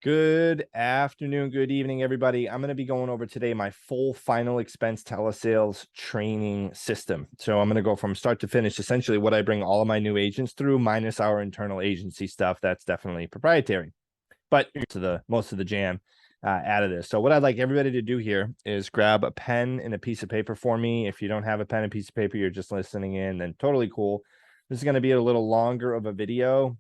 Good afternoon, good evening, everybody. I'm going to be going over today my full final expense telesales training system. So I'm going to go from start to finish, essentially what I bring all of my new agents through, minus our internal agency stuff. That's definitely proprietary, but to most of the jam out of this. So what I'd like everybody to do here is grab a pen and a piece of paper for me. If you don't have a pen and piece of paper, you're just listening in, then totally cool. This is going to be a little longer of a video,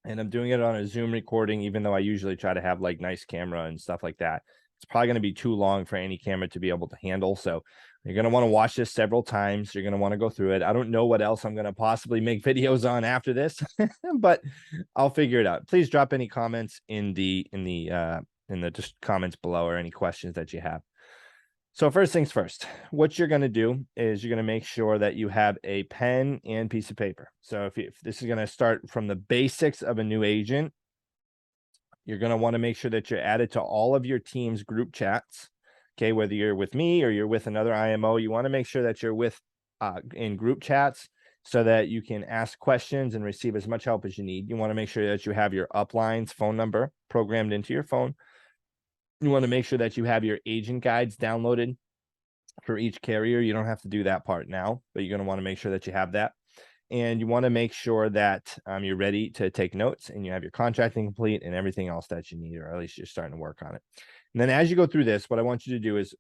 and I'm doing it on a Zoom recording, even though I usually try to have like nice camera and stuff like that. It's probably going to be too long for any camera to be able to handle. So you're going to want to watch this several times. You're going to want to go through it. I don't know what else I'm going to possibly make videos on after this, but I'll figure it out. Please drop any comments in the just comments below, or any questions that you have. So first things first, what you're going to do is you're going to make sure that you have a pen and piece of paper. So if this is going to start from the basics of a new agent, you're going to want to make sure that you're added to all of your team's group chats. Okay, whether you're with me or you're with another IMO, you want to make sure that you're with in group chats so that you can ask questions and receive as much help as you need. You want to make sure that you have your upline's phone number programmed into your phone. You want to make sure that you have your agent guides downloaded for each carrier. You don't have to do that part now, but you're going to want to make sure that you have that. And you want to make sure that you're ready to take notes and you have your contracting complete and everything else that you need, or at least you're starting to work on it. And then as you go through this, what I want you to do is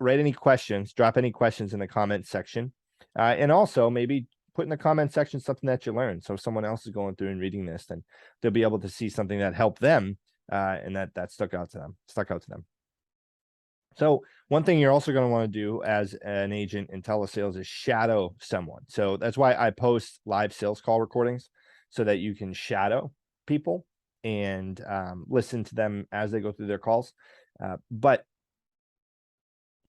write any questions, drop any questions in the comment section. And also maybe put in the comment section something that you learned. So if someone else is going through and reading this, then they'll be able to see something that helped them and that stuck out to them. So one thing you're also going to want to do as an agent in telesales is shadow someone. So that's why I post live sales call recordings, so that you can shadow people and listen to them as they go through their calls. But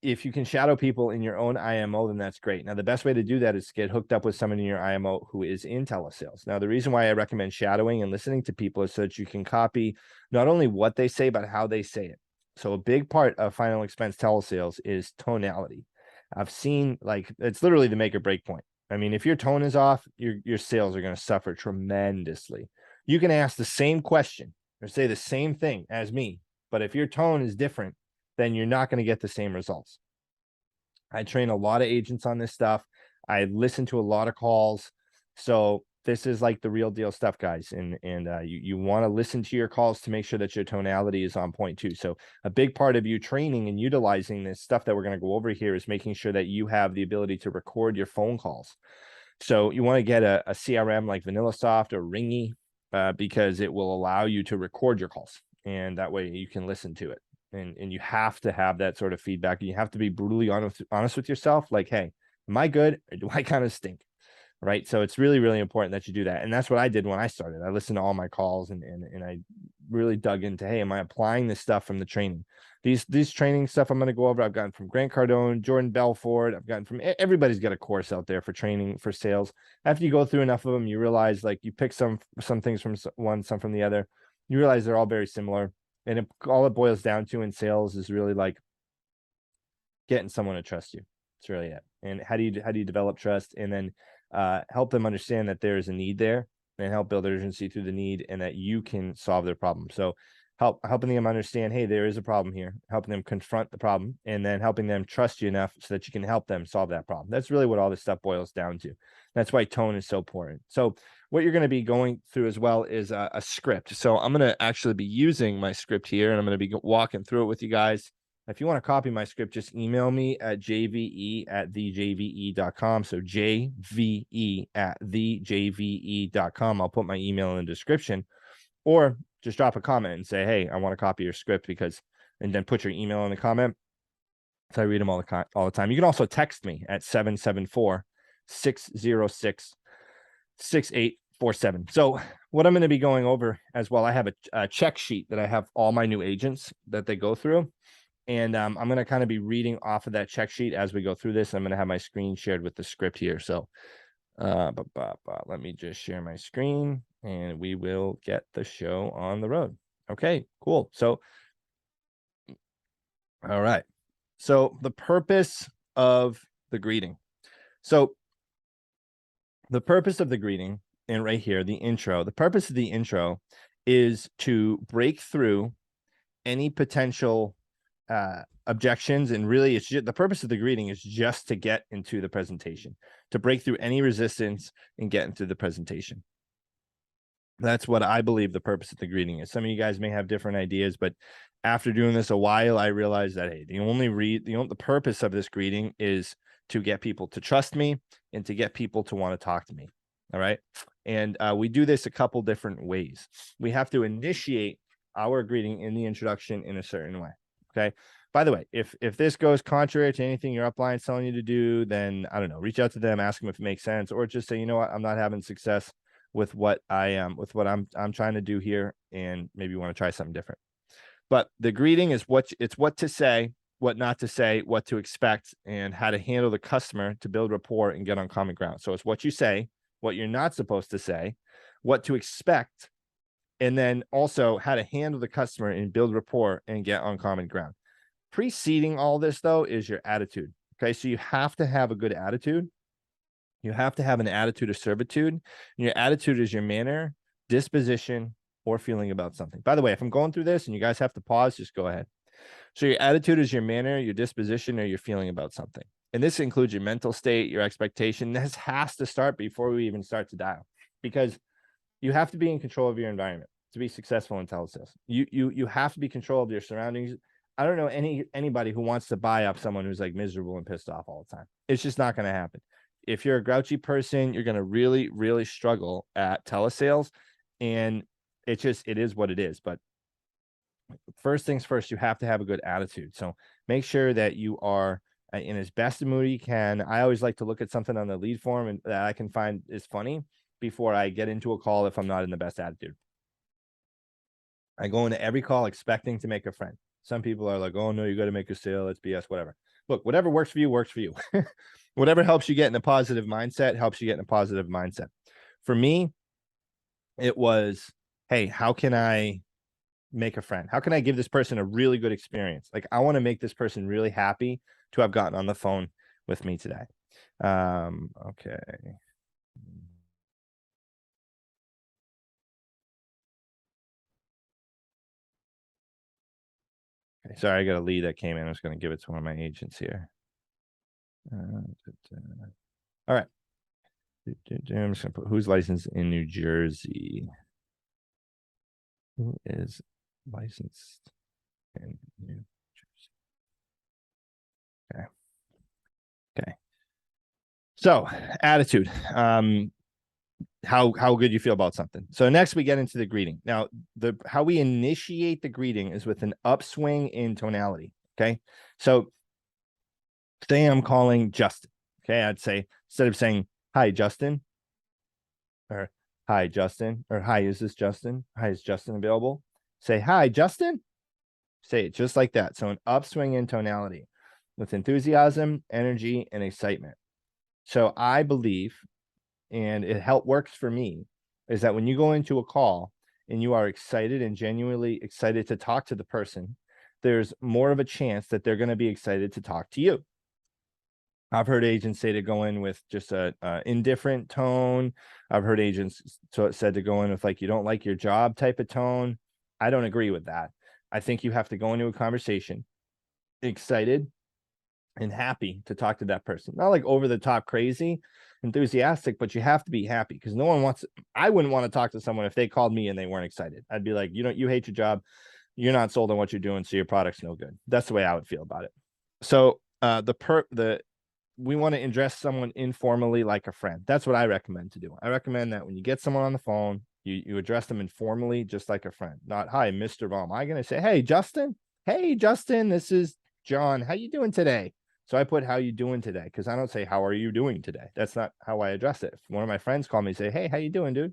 if you can shadow people in your own IMO, then that's great. Now, the best way to do that is to get hooked up with someone in your IMO who is in telesales. Now, the reason why I recommend shadowing and listening to people is so that you can copy not only what they say, but how they say it. So a big part of final expense telesales is tonality. I've seen, like, it's literally the make or break point. I mean, if your tone is off, your sales are going to suffer tremendously. You can ask the same question or say the same thing as me, but if your tone is different, then you're not going to get the same results. I train a lot of agents on this stuff. I listen to a lot of calls. So this is like the real deal stuff, guys. And you want to listen to your calls to make sure that your tonality is on point too. So a big part of you training and utilizing this stuff that we're going to go over here is making sure that you have the ability to record your phone calls. So you want to get a CRM like VanillaSoft or Ringy because it will allow you to record your calls. And that way you can listen to it. And you have to have that sort of feedback. And you have to be brutally honest with yourself. Like, hey, am I good or do I kind of stink? Right. So it's really, really important that you do that. And that's what I did when I started. I listened to all my calls and I really dug into, hey, am I applying this stuff from the training? These training stuff I'm going to go over, I've gotten from Grant Cardone, Jordan Belfort. I've gotten from everybody's got a course out there for training for sales. After you go through enough of them, you realize, like, you pick some things from one, some from the other. You realize they're all very similar. And all it boils down to in sales is really like getting someone to trust you. It's really it. And how do you develop trust, and then help them understand that there is a need there, and help build urgency through the need, and that you can solve their problem. So helping them understand, hey, there is a problem here, helping them confront the problem, and then helping them trust you enough so that you can help them solve that problem. That's really what all this stuff boils down to. That's why tone is so important. So what you're going to be going through as well is a script. So I'm going to actually be using my script here, and I'm going to be walking through it with you guys. If you want to copy my script, just email me at jve@thejve.com. So jve@thejve.com. I'll put my email in the description, or just drop a comment and say, hey, I want to copy your script and then put your email in the comment. So I read them all the time. You can also text me at 774-606-6847. So what I'm going to be going over as well, I have a check sheet that I have all my new agents that they go through. And I'm going to kind of be reading off of that check sheet as we go through this. I'm going to have my screen shared with the script here. So let me just share my screen and we will get the show on the road. Okay, cool. So, all right. So the purpose of the greeting. So the purpose of the greeting, and right here, the intro, the purpose of the intro is to break through any potential objections. And really, it's just, the purpose of the greeting is just to get into the presentation, to break through any resistance and get into the presentation. That's what I believe the purpose of the greeting is. Some of you guys may have different ideas, but after doing this a while, I realized that, hey, the purpose of this greeting is to get people to trust me and to get people to want to talk to me. All right. And we do this a couple different ways. We have to initiate our greeting in the introduction in a certain way. Okay. By the way, if this goes contrary to anything your upline is telling you to do, then I don't know, reach out to them, ask them if it makes sense, or just say, you know what, I'm not having success with what I'm trying to do here, and maybe you want to try something different. But the greeting is what to say, what not to say, what to expect, and how to handle the customer to build rapport and get on common ground. So it's what you say, what you're not supposed to say, what to expect, and then also how to handle the customer and build rapport and get on common ground. Preceding all this, though, is your attitude. Okay, so you have to have a good attitude. You have to have an attitude of servitude. And your attitude is your manner, disposition, or feeling about something. By the way, if I'm going through this and you guys have to pause, just go ahead. So your attitude is your manner, your disposition, or your feeling about something. And this includes your mental state, your expectation. This has to start before we even start to dial, because you have to be in control of your environment to be successful in telesales. You have to be in control of your surroundings. I don't know anybody who wants to buy up someone who's like miserable and pissed off all the time. It's just not going to happen. If you're a grouchy person, you're going to really, really struggle at telesales, and it is what it is. But first things first, you have to have a good attitude. So make sure that you are in as best a mood you can. I always like to look at something on the lead form and that I can find is funny before I get into a call if I'm not in the best attitude. I go into every call expecting to make a friend. Some people are like, oh no, you got to make a sale. It's BS, whatever. Look, whatever works for you, works for you. Whatever helps you get in a positive mindset, helps you get in a positive mindset. For me, it was, hey, how can I make a friend? How can I give this person a really good experience? Like, I want to make this person really happy to have gotten on the phone with me today. Okay. Okay, sorry, I got a lead that came in. I was going to give it to one of my agents here. All right. I'm just going to put who's licensed in New Jersey. Who is licensed in New Jersey? Okay. Okay. So attitude. How good you feel about something. So next we get into the greeting. Now, how we initiate the greeting is with an upswing in tonality. Okay. So say I'm calling Justin. Okay. I'd say, instead of saying, hi, Justin, or hi, Justin, or hi, is this Justin? Hi, is Justin available? Say, hi, Justin. Say it just like that. So an upswing in tonality with enthusiasm, energy, and excitement. So I believe, and it works for me, is that when you go into a call and you are excited and genuinely excited to talk to the person, there's more of a chance that they're going to be excited to talk to you. I've heard agents say to go in with just a indifferent tone. I've heard agents said to go in with like, you don't like your job type of tone. I don't agree with that. I think you have to go into a conversation excited and happy to talk to that person. Not like over the top crazy, enthusiastic, but you have to be happy, because no one wants, I wouldn't want to talk to someone if they called me and they weren't excited. I'd be like, you hate your job. You're not sold on what you're doing, so your product's no good. That's the way I would feel about it. So we want to address someone informally like a friend. That's what I recommend to do. I recommend that when you get someone on the phone, you address them informally, just like a friend. Not, hi, Mr. Baum. I'm going to say, hey, Justin. Hey, Justin, this is John. How you doing today? So I put how you doing today, because I don't say, how are you doing today? That's not how I address it. If one of my friends call me and say, hey, how you doing, dude?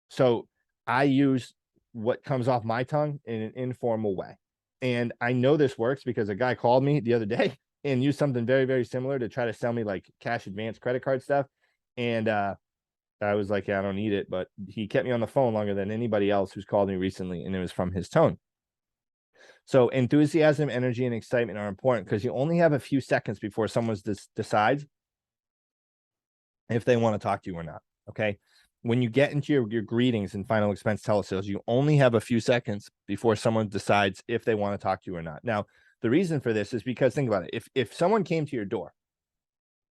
So I use what comes off my tongue in an informal way. And I know this works because a guy called me the other day and used something very, very similar to try to sell me like cash advance credit card stuff. And I was like, yeah, I don't need it. But he kept me on the phone longer than anybody else who's called me recently. And it was from his tone. So enthusiasm, energy, and excitement are important, because you only have a few seconds before someone decides if they want to talk to you or not. Okay. when you get into your greetings and final expense telesales, you only have a few seconds before someone decides if they want to talk to you or not. Now, the reason for this is because, think about it. If someone came to your door,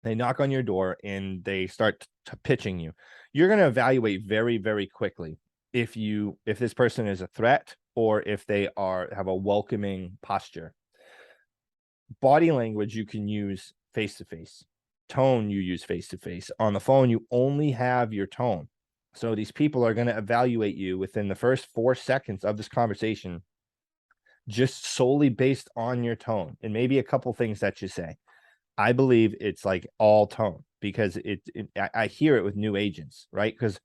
they knock on your door and they start pitching you, you're going to evaluate very, very quickly if this person is a threat or if they have a welcoming posture. Body language you can use face-to-face. Tone you use face-to-face. On the phone, you only have your tone. So these people are going to evaluate you within the first 4 seconds of this conversation, just solely based on your tone and maybe a couple things that you say. I believe it's like all tone, because I hear it with new agents, right? Because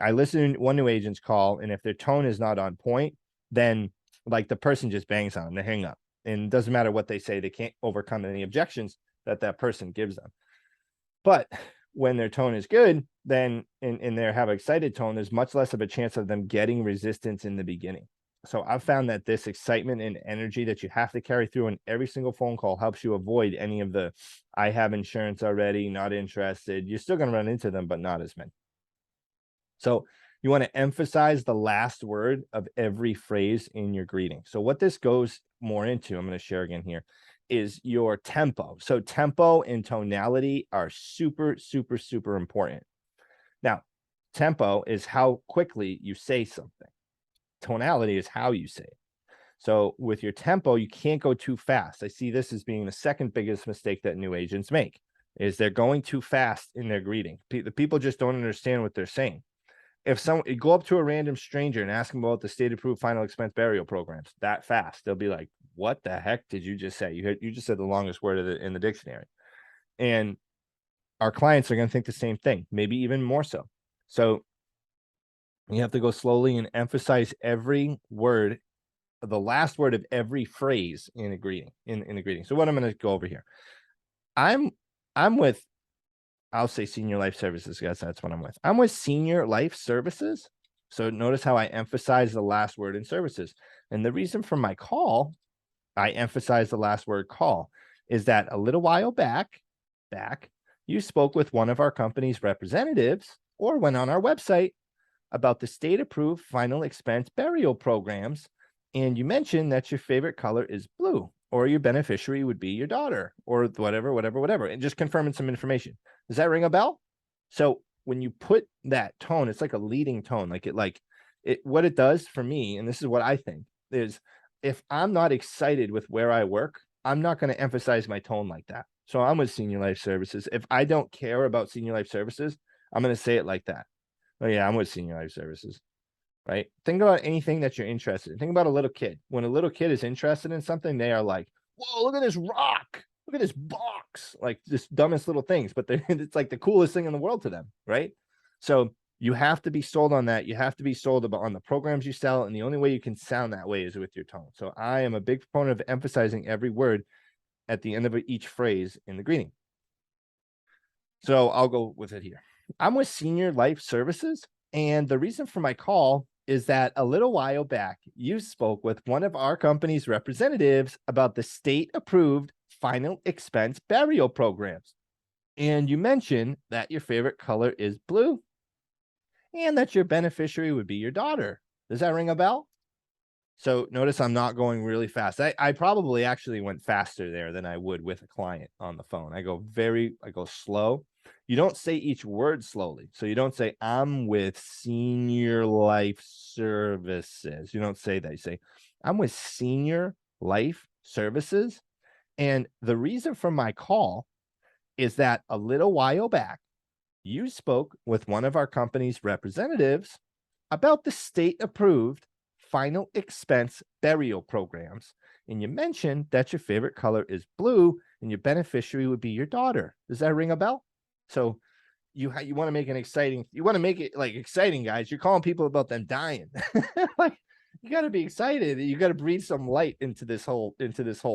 I listen to one new agent's call, and if their tone is not on point, then like the person just bangs on them, they hang up. And it doesn't matter what they say, they can't overcome any objections that person gives them. But when their tone is good, then and they have an excited tone, there's much less of a chance of them getting resistance in the beginning. So I've found that this excitement and energy that you have to carry through in every single phone call helps you avoid any of the, I have insurance already, not interested. You're still going to run into them, but not as many. So you want to emphasize the last word of every phrase in your greeting. So what this goes more into, I'm going to share again here, is your tempo. So tempo and tonality are super, super, super important. Now, tempo is how quickly you say something. Tonality is how you say it. So with your tempo, you can't go too fast. I see this as being the second biggest mistake that new agents make, is they're going too fast in their greeting. The people just don't understand what they're saying. If you go up to a random stranger and ask them about the state approved final expense burial programs that fast, they'll be like, what the heck did you just say? You just said the longest word in the dictionary. And our clients are going to think the same thing, maybe even more so. So you have to go slowly and emphasize every word, the last word of every phrase in a greeting, in a greeting. So what I'm going to go over here, I'm with, I'll say Senior Life Services, guys. That's what I'm with. I'm with Senior Life Services. So notice how I emphasize the last word in services. And the reason for my call, I emphasize the last word call, is that a little while back, you spoke with one of our company's representatives or went on our website about the state-approved final expense burial programs, and you mentioned that your favorite color is blue, or your beneficiary would be your daughter, or whatever, and just confirming some information. Does that ring a bell? So when you put that tone, it's like a leading tone, what it does for me, and this is what I think, is if I'm not excited with where I work, I'm not going to emphasize my tone like that. So I'm with Senior Life Services. If I don't care about Senior Life Services, I'm going to say it like that. Oh yeah, I'm with Senior Life Services, right? Think about anything that you're interested in. Think about a little kid. When a little kid is interested in something, they are like, whoa, look at this rock. Look at this box. Like just dumbest little things, but it's like the coolest thing in the world to them, right? So you have to be sold on that. You have to be sold on the programs you sell. And the only way you can sound that way is with your tone. So I am a big proponent of emphasizing every word at the end of each phrase in the greeting. So I'll go with it here. I'm with Senior Life Services, and the reason for my call is that a little while back, you spoke with one of our company's representatives about the state-approved final expense burial programs. And you mentioned that your favorite color is blue and that your beneficiary would be your daughter. Does that ring a bell? So notice I'm not going really fast. I probably actually went faster there than I would with a client on the phone. I go slow. You don't say each word slowly. So you don't say, I'm with Senior Life Services. You don't say that. You say, I'm with Senior Life Services. And the reason for my call is that a little while back, you spoke with one of our company's representatives about the state-approved final expense burial programs. And you mentioned that your favorite color is blue and your beneficiary would be your daughter. Does that ring a bell? So you want to make it like exciting, guys. You're calling people about them dying. Like you got to be excited. You got to breathe some light into this whole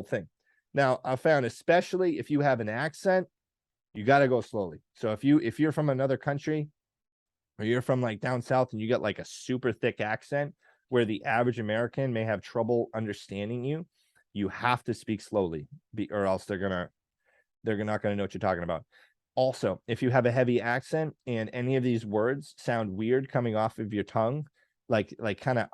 thing. Now, I found, especially if you have an accent, you got to go slowly. So if you're from another country, or you're from like down south and you got like a super thick accent where the average American may have trouble understanding you, you have to speak slowly, or else they're not gonna know what you're talking about. Also, if you have a heavy accent and any of these words sound weird coming off of your tongue, like kind of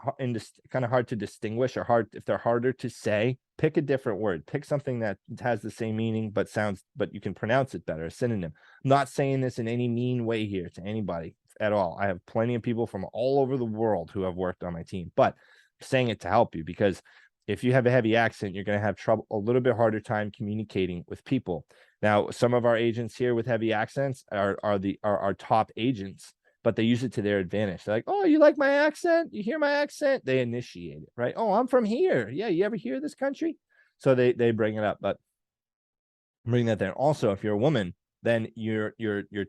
hard to distinguish, or hard if they're harder to say, pick a different word. Pick something that has the same meaning but you can pronounce it better, a synonym. I'm not saying this in any mean way here to anybody at all. I have plenty of people from all over the world who have worked on my team, but I'm saying it to help you, because if you have a heavy accent, you're going to have a little bit harder time communicating with people. Now, some of our agents here with heavy accents are our top agents, but they use it to their advantage. They're like, "Oh, you like my accent? You hear my accent?" They initiate it, right? "Oh, I'm from here. Yeah, you ever hear this country?" So they bring it up, but bring that there. Also, if you're a woman, then your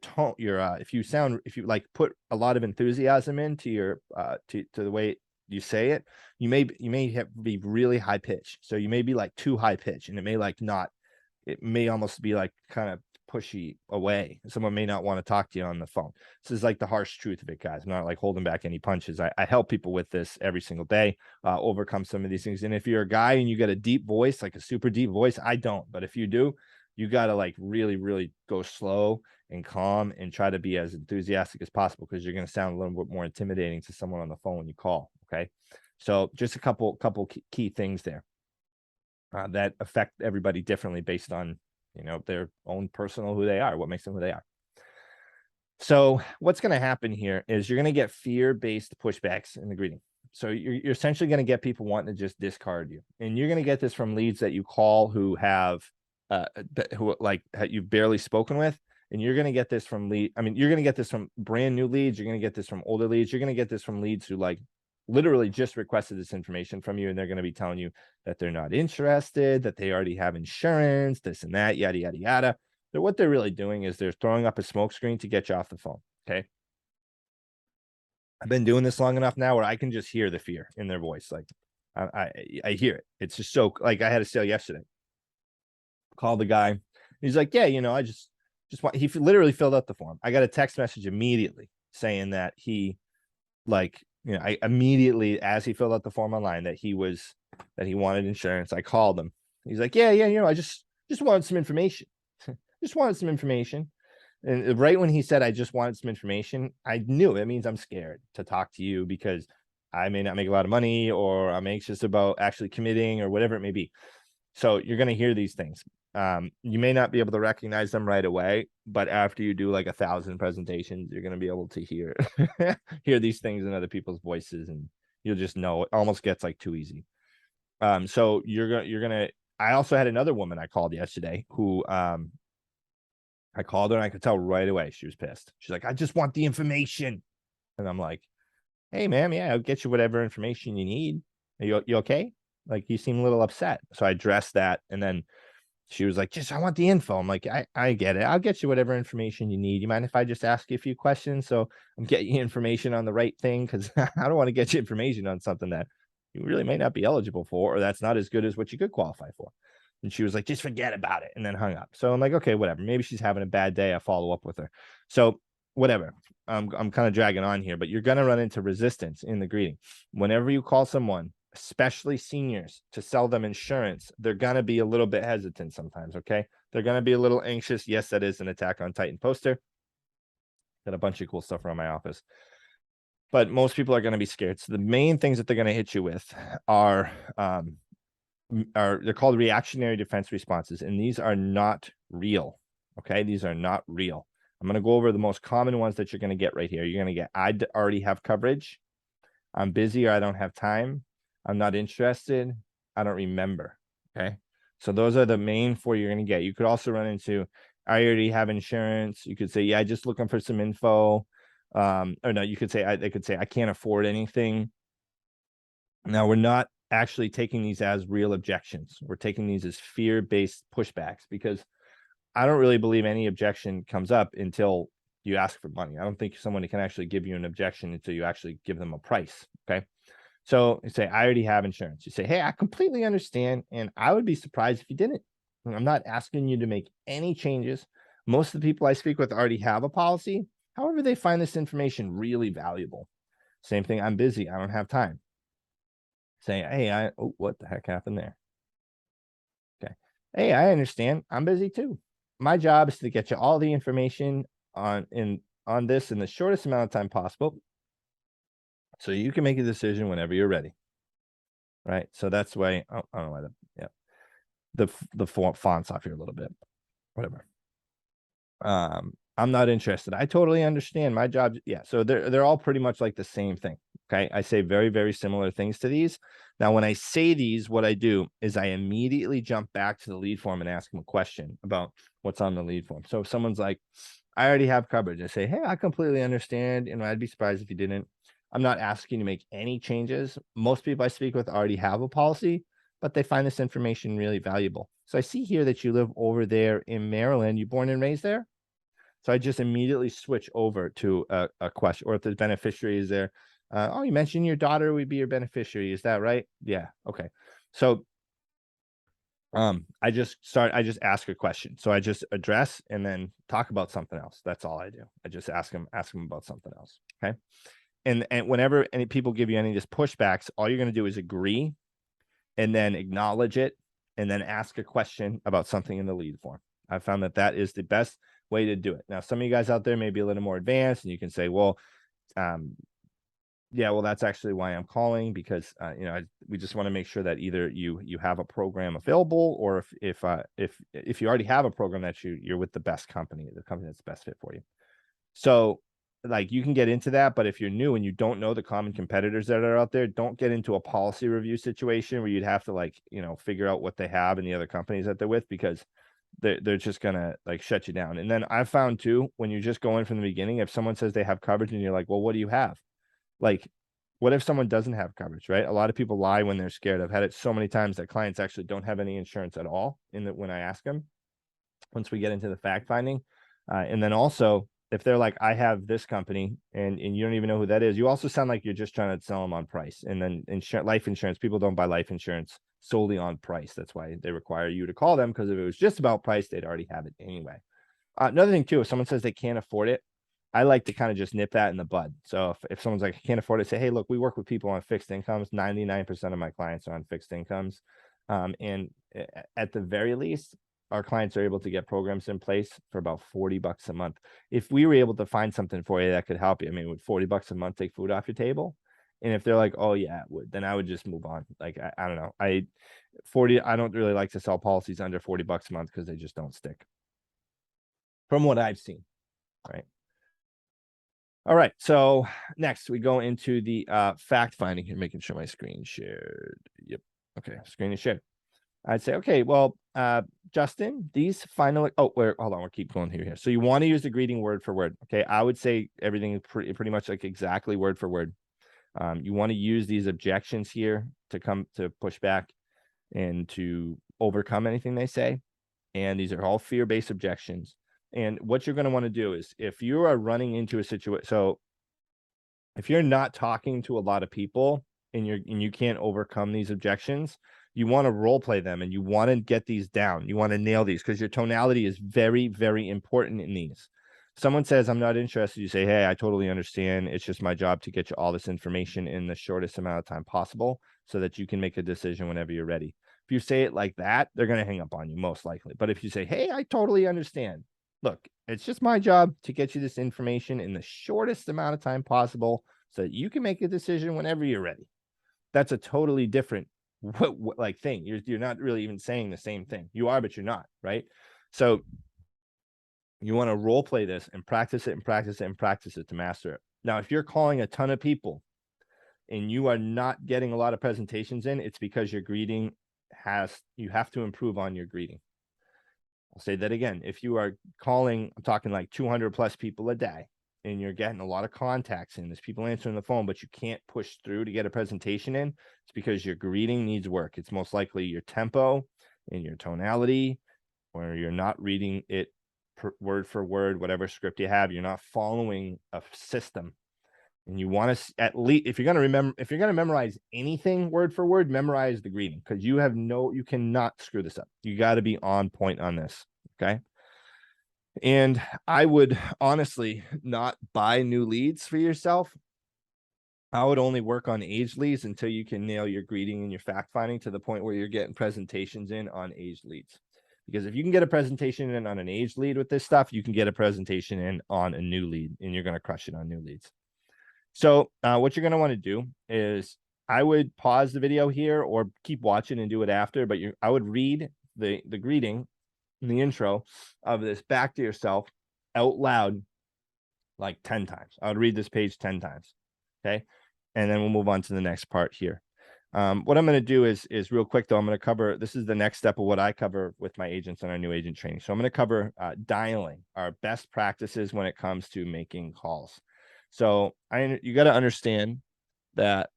tone, if you like put a lot of enthusiasm into your to the way you say it, you may be really high pitched. So you may be like too high pitched, and it may almost be like kind of pushy away. Someone may not want to talk to you on the phone. This is like the harsh truth of it, guys. I'm not like holding back any punches. I help people with this every single day, overcome some of these things. And if you're a guy and you got a deep voice, like a super deep voice, I don't. But if you do, you got to like really, really go slow and calm and try to be as enthusiastic as possible, because you're going to sound a little bit more intimidating to someone on the phone when you call. Okay. So just a couple key things there. That affect everybody differently based on, their own personal who they are, what makes them who they are. So what's going to happen here is you're going to get fear-based pushbacks in the greeting. So you're essentially going to get people wanting to just discard you, and you're going to get this from leads that you call who have you've barely spoken with. And you're going to get this from you're going to get this from brand new leads. You're going to get this from older leads. You're going to get this from leads who literally just requested this information from you, and they're going to be telling you that they're not interested, that they already have insurance, this and that, yada, yada, yada. So what they're really doing is they're throwing up a smoke screen to get you off the phone. Okay. I've been doing this long enough now where I can just hear the fear in their voice. Like I hear it. It's just so, like, I had a sale yesterday. Called the guy. He's like, "Yeah, I just want," he literally filled out the form. I got a text message immediately saying that he, I immediately, as he filled out the form online, that he wanted insurance. I called him. He's like, "Yeah, I just wanted some information." Just wanted some information. And right when he said, "I just wanted some information," I knew it means I'm scared to talk to you, because I may not make a lot of money, or I'm anxious about actually committing, or whatever it may be. So you're going to hear these things. You may not be able to recognize them right away, but after you do like 1,000 presentations, you're going to be able to hear hear these things in other people's voices, and you'll just know it almost gets like too easy. So you're gonna. I also had another woman I called yesterday who I called her and I could tell right away she was pissed. She's like, "I just want the information," and I'm like, "Hey, ma'am, yeah, I'll get you whatever information you need. Are you okay? Like, you seem a little upset." So I addressed that, and then she was like, "I want the info." I'm like, I get it. I'll get you whatever information you need. You mind if I just ask you a few questions so I'm getting you information on the right thing? Because I don't want to get you information on something that you really may not be eligible for, or that's not as good as what you could qualify for. And she was like, "Just forget about it," and then hung up. So I'm like, okay, whatever. Maybe she's having a bad day. I follow up with her. So whatever. I'm kind of dragging on here, but you're going to run into resistance in the greeting. Whenever you call someone, especially seniors, to sell them insurance, they're going to be a little bit hesitant sometimes. Okay. They're going to be a little anxious. Yes, that is an Attack on Titan poster. Got a bunch of cool stuff around my office, but most people are going to be scared. So the main things that they're going to hit you with are they're called reactionary defense responses, and these are not real. Okay. These are not real. I'm going to go over the most common ones that you're going to get right here. You're going to get, "I already have coverage," "I'm busy," or "I don't have time," "I'm not interested," "I don't remember." Okay. So those are the main 4 you're going to get. You could also run into, "I already have insurance." You could say, "Yeah, just looking for some info." Or no, you could say, they could say, "I can't afford anything." Now, we're not actually taking these as real objections. We're taking these as fear-based pushbacks, because I don't really believe any objection comes up until you ask for money. I don't think someone can actually give you an objection until you actually give them a price. Okay. So you say, "I already have insurance." You say, "Hey, I completely understand, and I would be surprised if you didn't. I'm not asking you to make any changes. Most of the people I speak with already have a policy. However, they find this information really valuable." Same thing. "I'm busy. I don't have time." Saying, "Hey, oh, what the heck happened there?" Okay. "Hey, I understand. I'm busy too." my job is to get you all the information on this in the shortest amount of time possible, so you can make a decision whenever you're ready. Right. So that's the way. Oh, I don't know why the font's off here a little bit. Whatever. I'm not interested. I totally understand. My job. Yeah. So they're all pretty much like the same thing. Okay. I say very, very similar things to these. Now, when I say these, what I do is I immediately jump back to the lead form and ask them a question about what's on the lead form. So if someone's like, I already have coverage, I say, hey, I completely understand. And I'd be surprised if you didn't. I'm not asking to make any changes. Most people I speak with already have a policy, but they find this information really valuable. So I see here that you live over there in Maryland. You born and raised there? So I just immediately switch over to a question, or if the beneficiary is there. Oh, you mentioned your daughter would be your beneficiary. Is that right? Yeah. Okay. So I just ask a question. So I just address and then talk about something else. That's all I do. I just ask them about something else. Okay. And whenever any people give you any of this pushbacks, all you're going to do is agree and then acknowledge it and then ask a question about something in the lead form. I found that is the best way to do it. Now, some of you guys out there may be a little more advanced and you can say, well, yeah, well, that's actually why I'm calling, because we just want to make sure that either you have a program available, or if you already have a program, that you're with the best company, the company that's the best fit for you. So like you can get into that, but if you're new and you don't know the common competitors that are out there, don't get into a policy review situation where you'd have to figure out what they have in the other companies that they're with, because they're just gonna shut you down. And then I've found too, when you just go in from the beginning, if someone says they have coverage and you're like, well, what do you have? Like, what if someone doesn't have coverage, right? A lot of people lie when they're scared. I've had it so many times that clients actually don't have any insurance at all when I ask them, once we get into the fact finding. And then also, if they're like, I have this company and you don't even know who that is, you also sound like you're just trying to sell them on price. And then life insurance, people don't buy life insurance solely on price. That's why they require you to call them, because if it was just about price, they'd already have it anyway. Another thing too, if someone says they can't afford it, I like to kind of just nip that in the bud. So if someone's like, I can't afford it, say, hey, look, we work with people on fixed incomes. 99% of my clients are on fixed incomes. And at the very least, our clients are able to get programs in place for about $40 a month. If we were able to find something for you that could help you, I mean, would $40 a month take food off your table? And if they're like, oh yeah, it would, then I would just move on. Like, I don't know. I don't really like to sell policies under $40 a month because they just don't stick, from what I've seen. Right. All right. So next we go into the fact finding here, making sure my screen shared. Yep. Okay. Screen is shared. I'd say, okay, well, Justin, these final, hold on, we'll keep going here. So you want to use the greeting word for word. Okay. I would say everything is pretty much like exactly word for word. You want to use these objections here to come to push back and to overcome anything they say. And these are all fear-based objections. And what you're going to want to do is, if you are running into a situation, so if you're not talking to a lot of people and you can't overcome these objections, you want to role play them and you want to get these down. You want to nail these, because your tonality is very, very important in these. Someone says, I'm not interested. You say, hey, I totally understand. It's just my job to get you all this information in the shortest amount of time possible so that you can make a decision whenever you're ready. If you say it like that, they're going to hang up on you most likely. But if you say, hey, I totally understand. Look, it's just my job to get you this information in the shortest amount of time possible so that you can make a decision whenever you're ready. That's a totally different thing. You're not really even saying the same thing. You are, but you're not, right? So you want to role play this and practice it and practice it and practice it to master it. Now, if you're calling a ton of people and you are not getting a lot of presentations in, it's because your greeting you have to improve on your greeting. I'll say that again. If you are calling, I'm talking like 200 plus people a day, and you're getting a lot of contacts in, there's people answering the phone, but you can't push through to get a presentation in, it's because your greeting needs work. It's most likely your tempo and your tonality, or you're not reading it word for word, whatever script you have, you're not following a system. And you want to, at least, if you're going to memorize anything word for word, memorize the greeting, because you cannot screw this up. You got to be on point on this. Okay. And I would honestly not buy new leads for yourself. I would only work on aged leads until you can nail your greeting and your fact finding to the point where you're getting presentations in on aged leads. Because if you can get a presentation in on an aged lead with this stuff, you can get a presentation in on a new lead, and you're going to crush it on new leads. So what you're going to want to do is I would pause the video here or keep watching and do it after, but I would read the greeting in the intro of this back to yourself out loud like 10 times. I would read this page 10 times. Okay. And then we'll move on to the next part here. What I'm going to do is real quick, though, I'm going to cover, this is the next step of what I cover with my agents on our new agent training. So I'm going to cover dialing, our best practices when it comes to making calls. So you got to understand that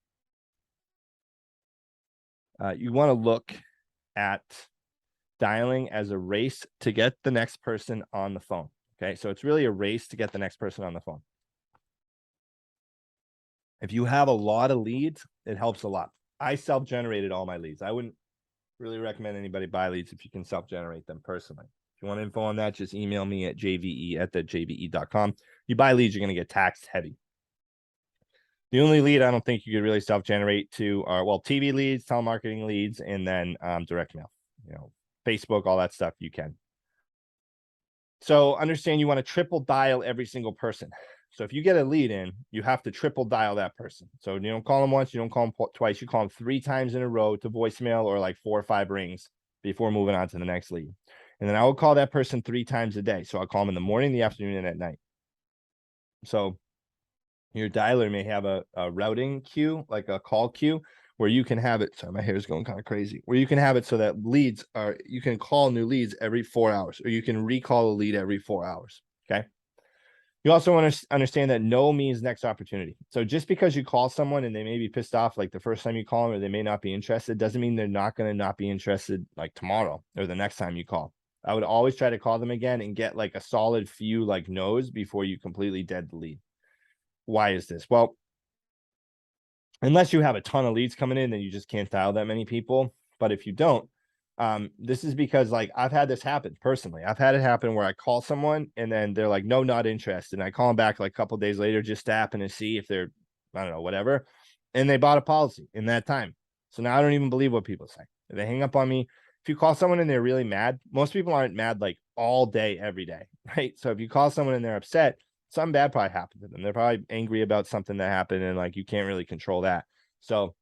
you want to look at dialing as a race to get the next person on the phone. Okay, so it's really a race to get the next person on the phone. If you have a lot of leads, it helps a lot. I self-generated all my leads. I wouldn't really recommend anybody buy leads if you can self-generate them personally. If you want info on that, just email me at jve@jve.com. You buy leads, you're going to get taxed heavy. The only lead I don't think you could really self-generate to are, well, TV leads, telemarketing leads, and then direct mail, Facebook, all that stuff you can. So understand you want to triple dial every single person. So if you get a lead in, you have to triple dial that person. So you don't call them once, you don't call them twice, you call them 3 times in a row to voicemail or like 4 or 5 rings before moving on to the next lead. And then I will call that person 3 times a day. So I'll call them in the morning, the afternoon, and at night. So your dialer may have a routing queue, like a call queue, where you can have it. Sorry, my hair is going kind of crazy. Where you can have it so that you can call new leads every 4 hours, or you can recall a lead every 4 hours. Okay. You also want to understand that no means next opportunity. So just because you call someone and they may be pissed off like the first time you call them, or they may not be interested, doesn't mean they're not going to not be interested like tomorrow or the next time you call. I would always try to call them again and get like a solid few like no's before you completely dead the lead. Why is this? Well, unless you have a ton of leads coming in, then you just can't dial that many people. But if you don't, this is because like I've had this happen personally. I've had it happen where I call someone and then they're like, no, not interested. And I call them back like a couple of days later just to happen to see if they're, I don't know, whatever. And they bought a policy in that time. So now I don't even believe what people say. If they hang up on me, if you call someone and they're really mad, most people aren't mad like all day, every day, right? So if you call someone and they're upset, something bad probably happened to them. They're probably angry about something that happened and like you can't really control that. So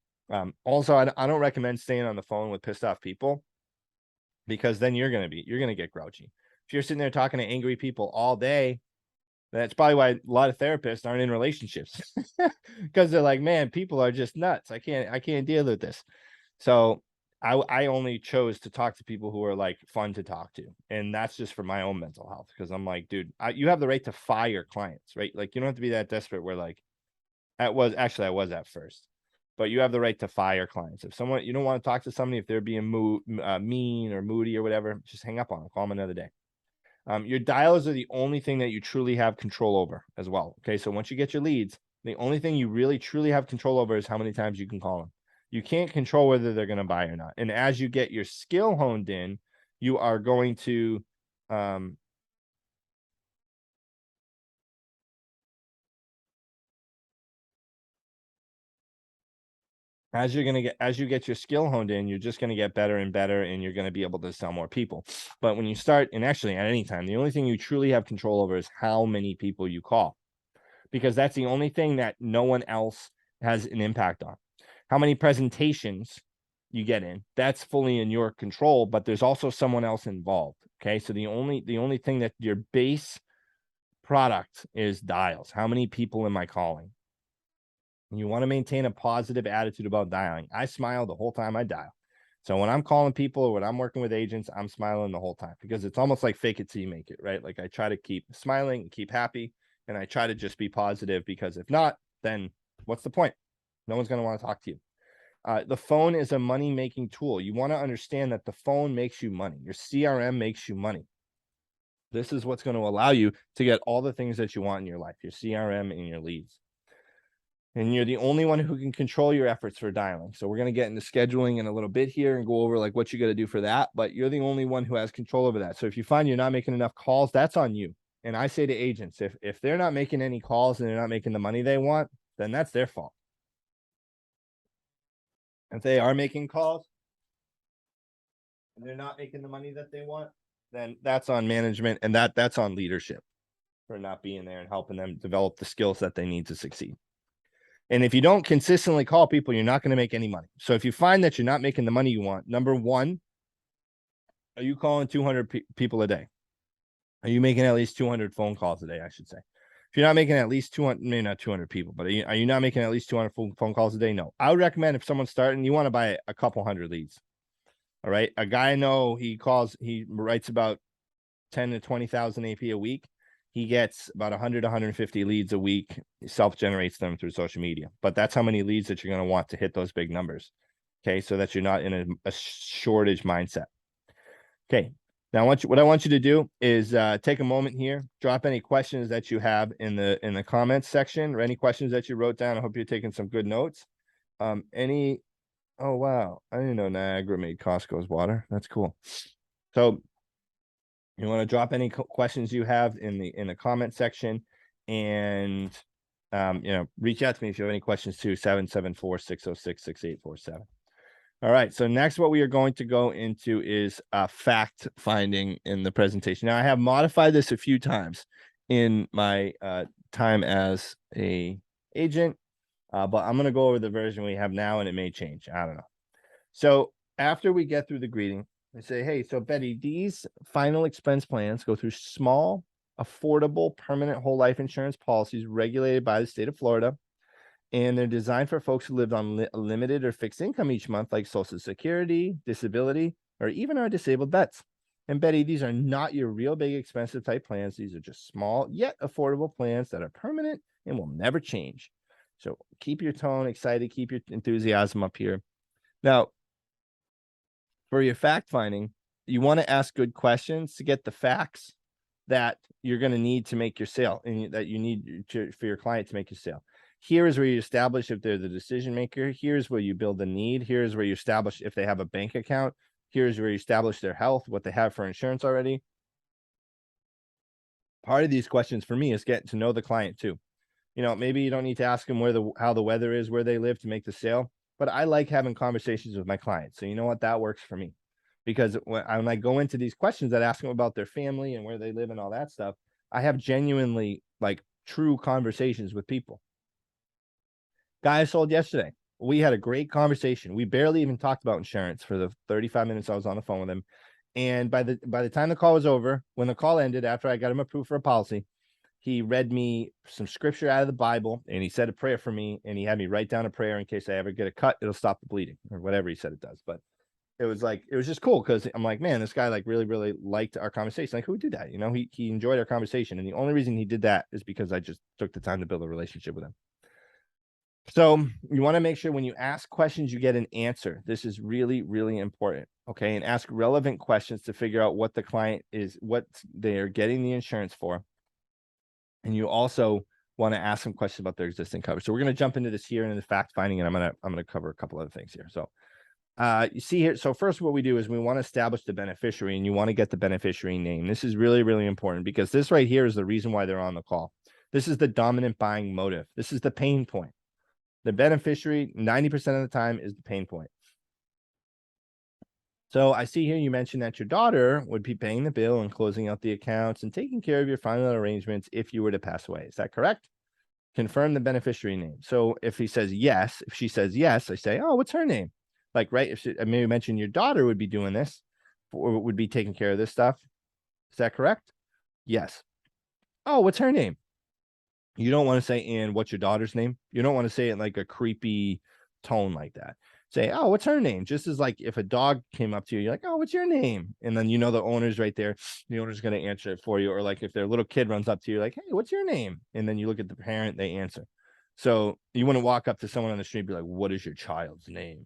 also, I don't recommend staying on the phone with pissed off people, because then you're going to get grouchy. If you're sitting there talking to angry people all day, that's probably why a lot of therapists aren't in relationships, because they're like, man, people are just nuts. I can't deal with this. So I only chose to talk to people who are like fun to talk to. And that's just for my own mental health. Because I'm like, dude, you have the right to fire clients, right? Like you don't have to be that desperate where like, I was at first, but you have the right to fire clients. If someone, you don't want to talk to somebody, if they're being mean or moody or whatever, just hang up on them, call them another day. Your dials are the only thing that you truly have control over as well. Okay. So once you get your leads, the only thing you really truly have control over is how many times you can call them. You can't control whether they're going to buy or not. And as you get your skill honed in, you are going to, as you get your skill honed in, you're just going to get better and better, and you're going to be able to sell more people. But when you start, and actually at any time, the only thing you truly have control over is how many people you call, because that's the only thing that no one else has an impact on. How many presentations you get in, that's fully in your control, but there's also someone else involved. Okay. So the only thing that your base product is dials. How many people am I calling? You want to maintain a positive attitude about dialing. I smile the whole time I dial. So when I'm calling people or when I'm working with agents, I'm smiling the whole time, because it's almost like fake it till you make it, right? Like I try to keep smiling and keep happy, and I try to just be positive, because if not, then what's the point? No one's going to want to talk to you. The phone is a money-making tool. You want to understand that the phone makes you money. Your CRM makes you money. This is what's going to allow you to get all the things that you want in your life, your CRM and your leads. And you're the only one who can control your efforts for dialing. So we're going to get into scheduling in a little bit here and go over like what you got to do for that. But you're the only one who has control over that. So if you find you're not making enough calls, that's on you. And I say to agents, if they're not making any calls and they're not making the money they want, then that's their fault. If they are making calls, and they're not making the money that they want, then that's on management, and that's on leadership for not being there and helping them develop the skills that they need to succeed. And if you don't consistently call people, you're not going to make any money. So if you find that you're not making the money you want, number one, are you calling 200 people a day? Are you making at least 200 phone calls a day, I should say? If you're not making at least 200, maybe not 200 people, but are you not making at least 200 phone calls a day? No. I would recommend if someone's starting, you want to buy a couple hundred leads. All right. A guy I know, he writes about 10 to 20,000 AP a week. He gets about 100 to 150 leads a week. He self-generates them through social media. But that's how many leads that you're going to want to hit those big numbers. Okay. So that you're not in a shortage mindset. Okay. Now, what I want you to do is take a moment here, drop any questions that you have in the comments section, or any questions that you wrote down. I hope you're taking some good notes. Oh, wow. I didn't know Niagara made Costco's water. That's cool. So you want to drop any questions you have in the comment section, and reach out to me if you have any questions too. 774-606-6847. All right. So next, what we are going to go into is fact finding in the presentation. Now, I have modified this a few times in my time as a agent, but I'm going to go over the version we have now, and it may change. I don't know. So after we get through the greeting, I say, hey, so Betty, these final expense plans go through small, affordable, permanent whole life insurance policies regulated by the state of Florida. And they're designed for folks who lived on limited or fixed income each month, like Social Security, disability, or even our disabled vets. And Betty, these are not your real big expensive type plans. These are just small yet affordable plans that are permanent and will never change. So keep your tone excited, keep your enthusiasm up here. Now, for your fact finding, you want to ask good questions to get the facts that you're going to need to make your sale, and that you need for your client to make your sale. Here is where you establish if they're the decision maker. Here's where you build the need. Here's where you establish if they have a bank account. Here's where you establish their health, what they have for insurance already. Part of these questions for me is getting to know the client too. Maybe you don't need to ask them how the weather is, where they live to make the sale, but I like having conversations with my clients. So you know what? That works for me, because when I go into these questions that ask them about their family and where they live and all that stuff, I have genuinely true conversations with people. Guy I sold yesterday, we had a great conversation. We barely even talked about insurance for the 35 minutes I was on the phone with him. And by the time the call was over, when the call ended, after I got him approved for a policy, he read me some scripture out of the Bible, and he said a prayer for me, and he had me write down a prayer in case I ever get a cut, it'll stop the bleeding, or whatever he said it does. But it was just cool, because I'm like, man, this guy really, really liked our conversation. Like, who would do that? He enjoyed our conversation. And the only reason he did that is because I just took the time to build a relationship with him. So you want to make sure when you ask questions, you get an answer. This is really, really important. Okay. And ask relevant questions to figure out what the client is, what they are getting the insurance for. And you also want to ask some questions about their existing coverage. So we're going to jump into this here in the fact finding, and I'm going to cover a couple other things here. So you see here. So first, what we do is we want to establish the beneficiary, and you want to get the beneficiary name. This is really, really important, because this right here is the reason why they're on the call. This is the dominant buying motive. This is the pain point. The beneficiary, 90% of the time, is the pain point. So I see here you mentioned that your daughter would be paying the bill and closing out the accounts and taking care of your final arrangements if you were to pass away. Is that correct? Confirm the beneficiary name. So if she says yes, I say, oh, what's her name? Right, if I maybe mention your daughter would be doing this, or would be taking care of this stuff. Is that correct? Yes. Oh, what's her name? You don't want to say, and what's your daughter's name? You don't want to say it like a creepy tone like that. Say, oh, what's her name? Just as if a dog came up to you, you're like, oh, what's your name? And then the owner's right there. The owner's going to answer it for you. Or if their little kid runs up to you, like, hey, what's your name? And then you look at the parent, they answer. So you wouldn't walk up to someone on the street and be like, what is your child's name?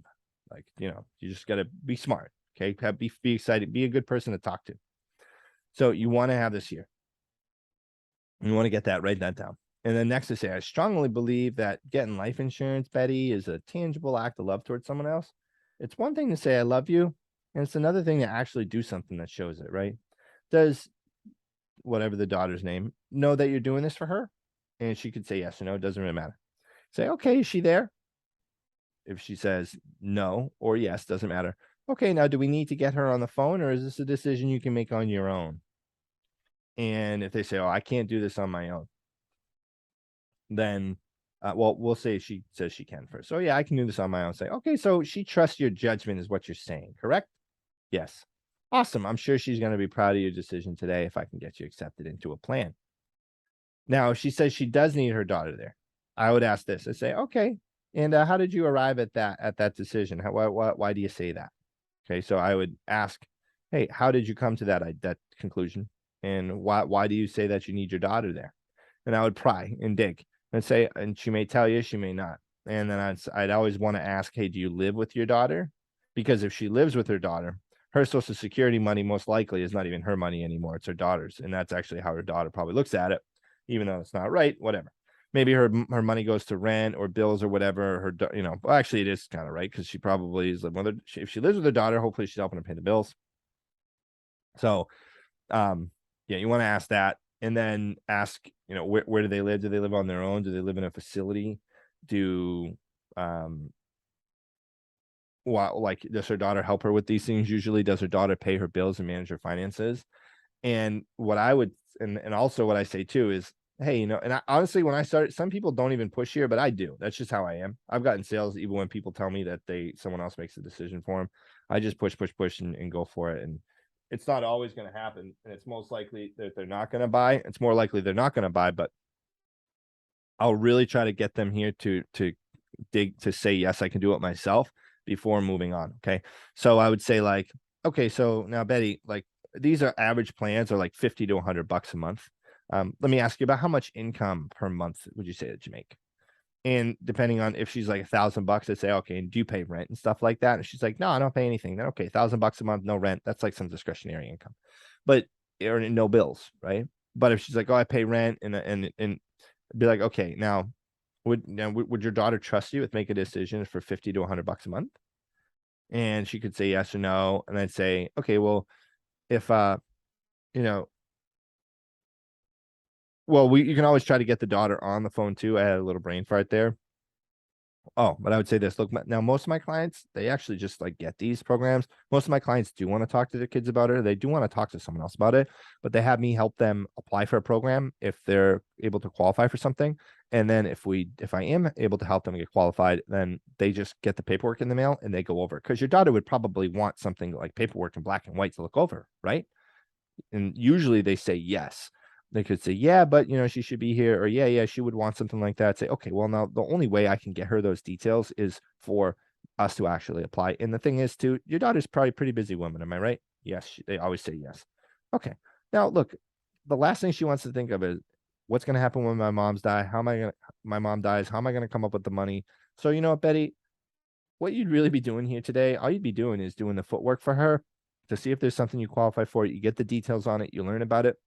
You just got to be smart. Okay. Be excited. Be a good person to talk to. So you want to have this here. You want to get that, write that down. And then next to say, I strongly believe that getting life insurance, Betty, is a tangible act of love towards someone else. It's one thing to say, I love you. And it's another thing to actually do something that shows it, right? Does whatever the daughter's name know that you're doing this for her? And she could say yes or no. It doesn't really matter. Say, okay, is she there? If she says no or yes, doesn't matter. Okay, now do we need to get her on the phone, or is this a decision you can make on your own? And if they say, oh, I can't do this on my own, then, well, we'll say she says she can first. So yeah, I can do this on my own. Say, okay, so she trusts your judgment is what you're saying, correct? Yes. Awesome. I'm sure she's going to be proud of your decision today if I can get you accepted into a plan. Now, if she says she does need her daughter there, I would ask this. I say, okay, and how did you arrive at that decision? Why do you say that? Okay, so I would ask, hey, how did you come to that conclusion, and why do you say that you need your daughter there? And I would pry and dig and say, and she may tell you, she may not. And then I'd always want to ask, hey, do you live with your daughter? Because if she lives with her daughter, her Social Security money most likely is not even her money anymore; it's her daughter's, and that's actually how her daughter probably looks at it, even though it's not right. Whatever. Maybe her money goes to rent or bills or whatever. Well, actually, it is kind of right because she probably is living with her. If she lives with her daughter, hopefully she's helping her pay the bills. So, yeah, you want to ask that, and then ask, where do they live? Do they live on their own? Do they live in a facility? Do like, does her daughter help her with these things? Usually, does her daughter pay her bills and manage her finances? And what I would, and also what I say too is, hey, and honestly, when I started, some people don't even push here, but I do. That's just how I am. I've gotten sales even when people tell me that someone else makes a decision for them. I just push, and go for it. And it's not always going to happen. And it's most likely that they're not going to buy. It's more likely they're not going to buy, but I'll really try to get them here to dig, to say, yes, I can do it myself before moving on. Okay. So I would say, like, okay, so now Betty, like, these are average plans are like 50 to $100 a month. Let me ask you about how much income per month would you say that you make? And depending on if she's like $1,000, I'd say, okay, do you pay rent and stuff like that? And she's like, no, I don't pay anything. Then okay, $1,000 a month, no rent. That's like some discretionary income, but or no bills, right? But if she's like, oh, I pay rent and be like, okay, now would your daughter trust you with making a decision for 50 to $100 a month? And she could say yes or no. And I'd say, okay, well, if you know, well, you can always try to get the daughter on the phone too. I had a little brain fart there. Oh, but I would say this. Look, now most of my clients, they actually just like get these programs. Most of my clients do want to talk to their kids about it. They do want to talk to someone else about it, but they have me help them apply for a program if they're able to qualify for something. And then if I am able to help them get qualified, then they just get the paperwork in the mail and they go over. Because your daughter would probably want something like paperwork in black and white to look over, right? And usually they say yes. They could say, yeah, but she should be here, or yeah, she would want something like that. Say, okay, well, now the only way I can get her those details is for us to actually apply. And the thing is, too, your daughter's probably a pretty busy woman. Am I right? Yes, they always say yes. Okay. Now, look, the last thing she wants to think of is what's going to happen when my mom dies? How am I going to come up with the money? So, you know what, Betty, what you'd really be doing here today, all you'd be doing is doing the footwork for her to see if there's something you qualify for. You get the details on it, you learn about it.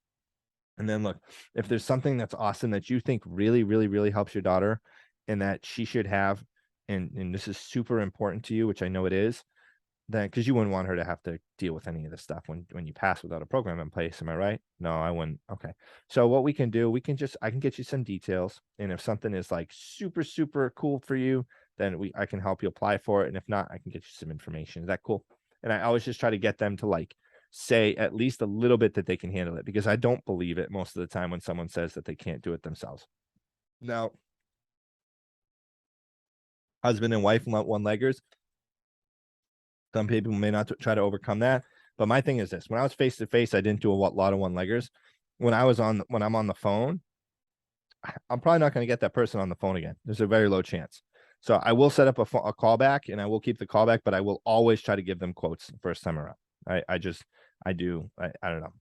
And then look, if there's something that's awesome that you think really, really, really helps your daughter and that she should have, and this is super important to you, which I know it is, then because you wouldn't want her to have to deal with any of this stuff when you pass without a program in place. Am I right? No, I wouldn't. Okay. So what we can do, I can get you some details. And if something is like super, super cool for you, then I can help you apply for it. And if not, I can get you some information. Is that cool? And I always just try to get them to like say at least a little bit that they can handle it, because I don't believe it most of the time when someone says that they can't do it themselves. Now, husband and wife one-leggers, some people may not try to overcome that. But my thing is this: when I was face to face, I didn't do a lot of one-leggers. When I'm on the phone, I'm probably not going to get that person on the phone again. There's a very low chance. So I will set up a callback, and I will keep the callback, but I will always try to give them quotes the first time around. I don't know.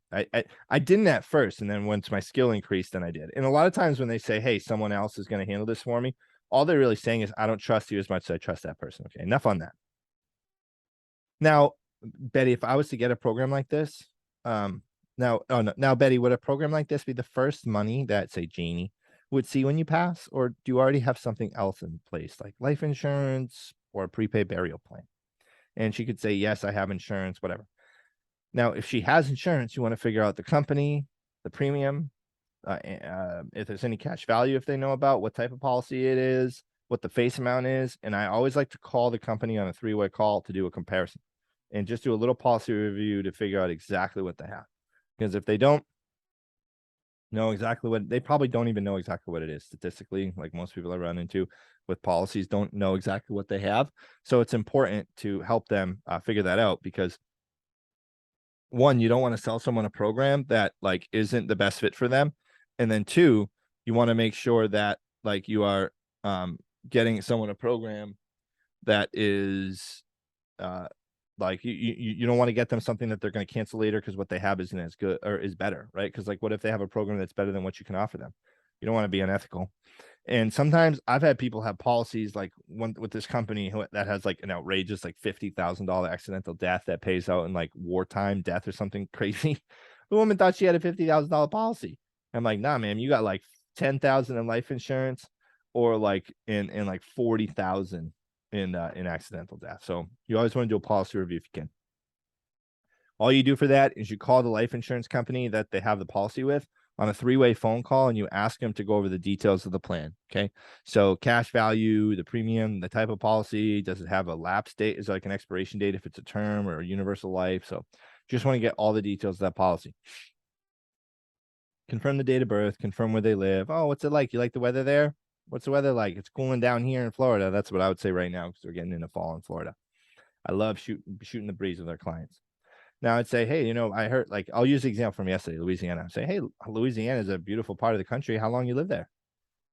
I didn't at first, and then once my skill increased, then I did. And a lot of times when they say, hey, someone else is going to handle this for me, all they're really saying is, I don't trust you as much as I trust that person. Okay, enough on that. Now, Betty, if I was to get a program like this, now, Betty, would a program like this be the first money that, say, Janie would see when you pass, or do you already have something else in place, like life insurance or a prepaid burial plan? And she could say, yes, I have insurance, whatever. Now, if she has insurance, you want to figure out the company, the premium, if there's any cash value, if they know about what type of policy it is, what the face amount is. And I always like to call the company on a 3-way call to do a comparison. and just do a little policy review to figure out exactly what they have. Because if they don't know exactly what, they probably don't even know exactly what it is statistically, like most people I run into with policies don't know exactly what they have. So it's important to help them figure that out, because one, you don't want to sell someone a program that like isn't the best fit for them. And then two, you want to make sure that like you are getting someone a program that is like you don't want to get them something that they're going to cancel later because what they have isn't as good or is better, right? Because like what if they have a program that's better than what you can offer them? You don't want to be unethical. And sometimes I've had people have policies like one with this company that has like an outrageous like $50,000 accidental death that pays out in like wartime death or something crazy. The woman thought she had a $50,000 policy. I'm like, nah, man, you got like 10,000 in life insurance or like in like 40,000 in accidental death. So you always want to do a policy review if you can. All you do for that is you call the life insurance company that they have the policy with on a 3-way phone call, and you ask them to go over the details of the plan. Okay. So cash value, the premium, the type of policy, does it have a lapse date? Is it like an expiration date if it's a term or a universal life? So just want to get all the details of that policy. Confirm the date of birth, confirm where they live. Oh, what's it like? You like the weather there? What's the weather like? It's cooling down here in Florida. That's what I would say right now, because we're getting into fall in Florida. I love shooting the breeze with our clients. Now I'd say, hey, I heard, like, I'll use the example from yesterday, Louisiana. Say, hey, Louisiana is a beautiful part of the country. How long you live there?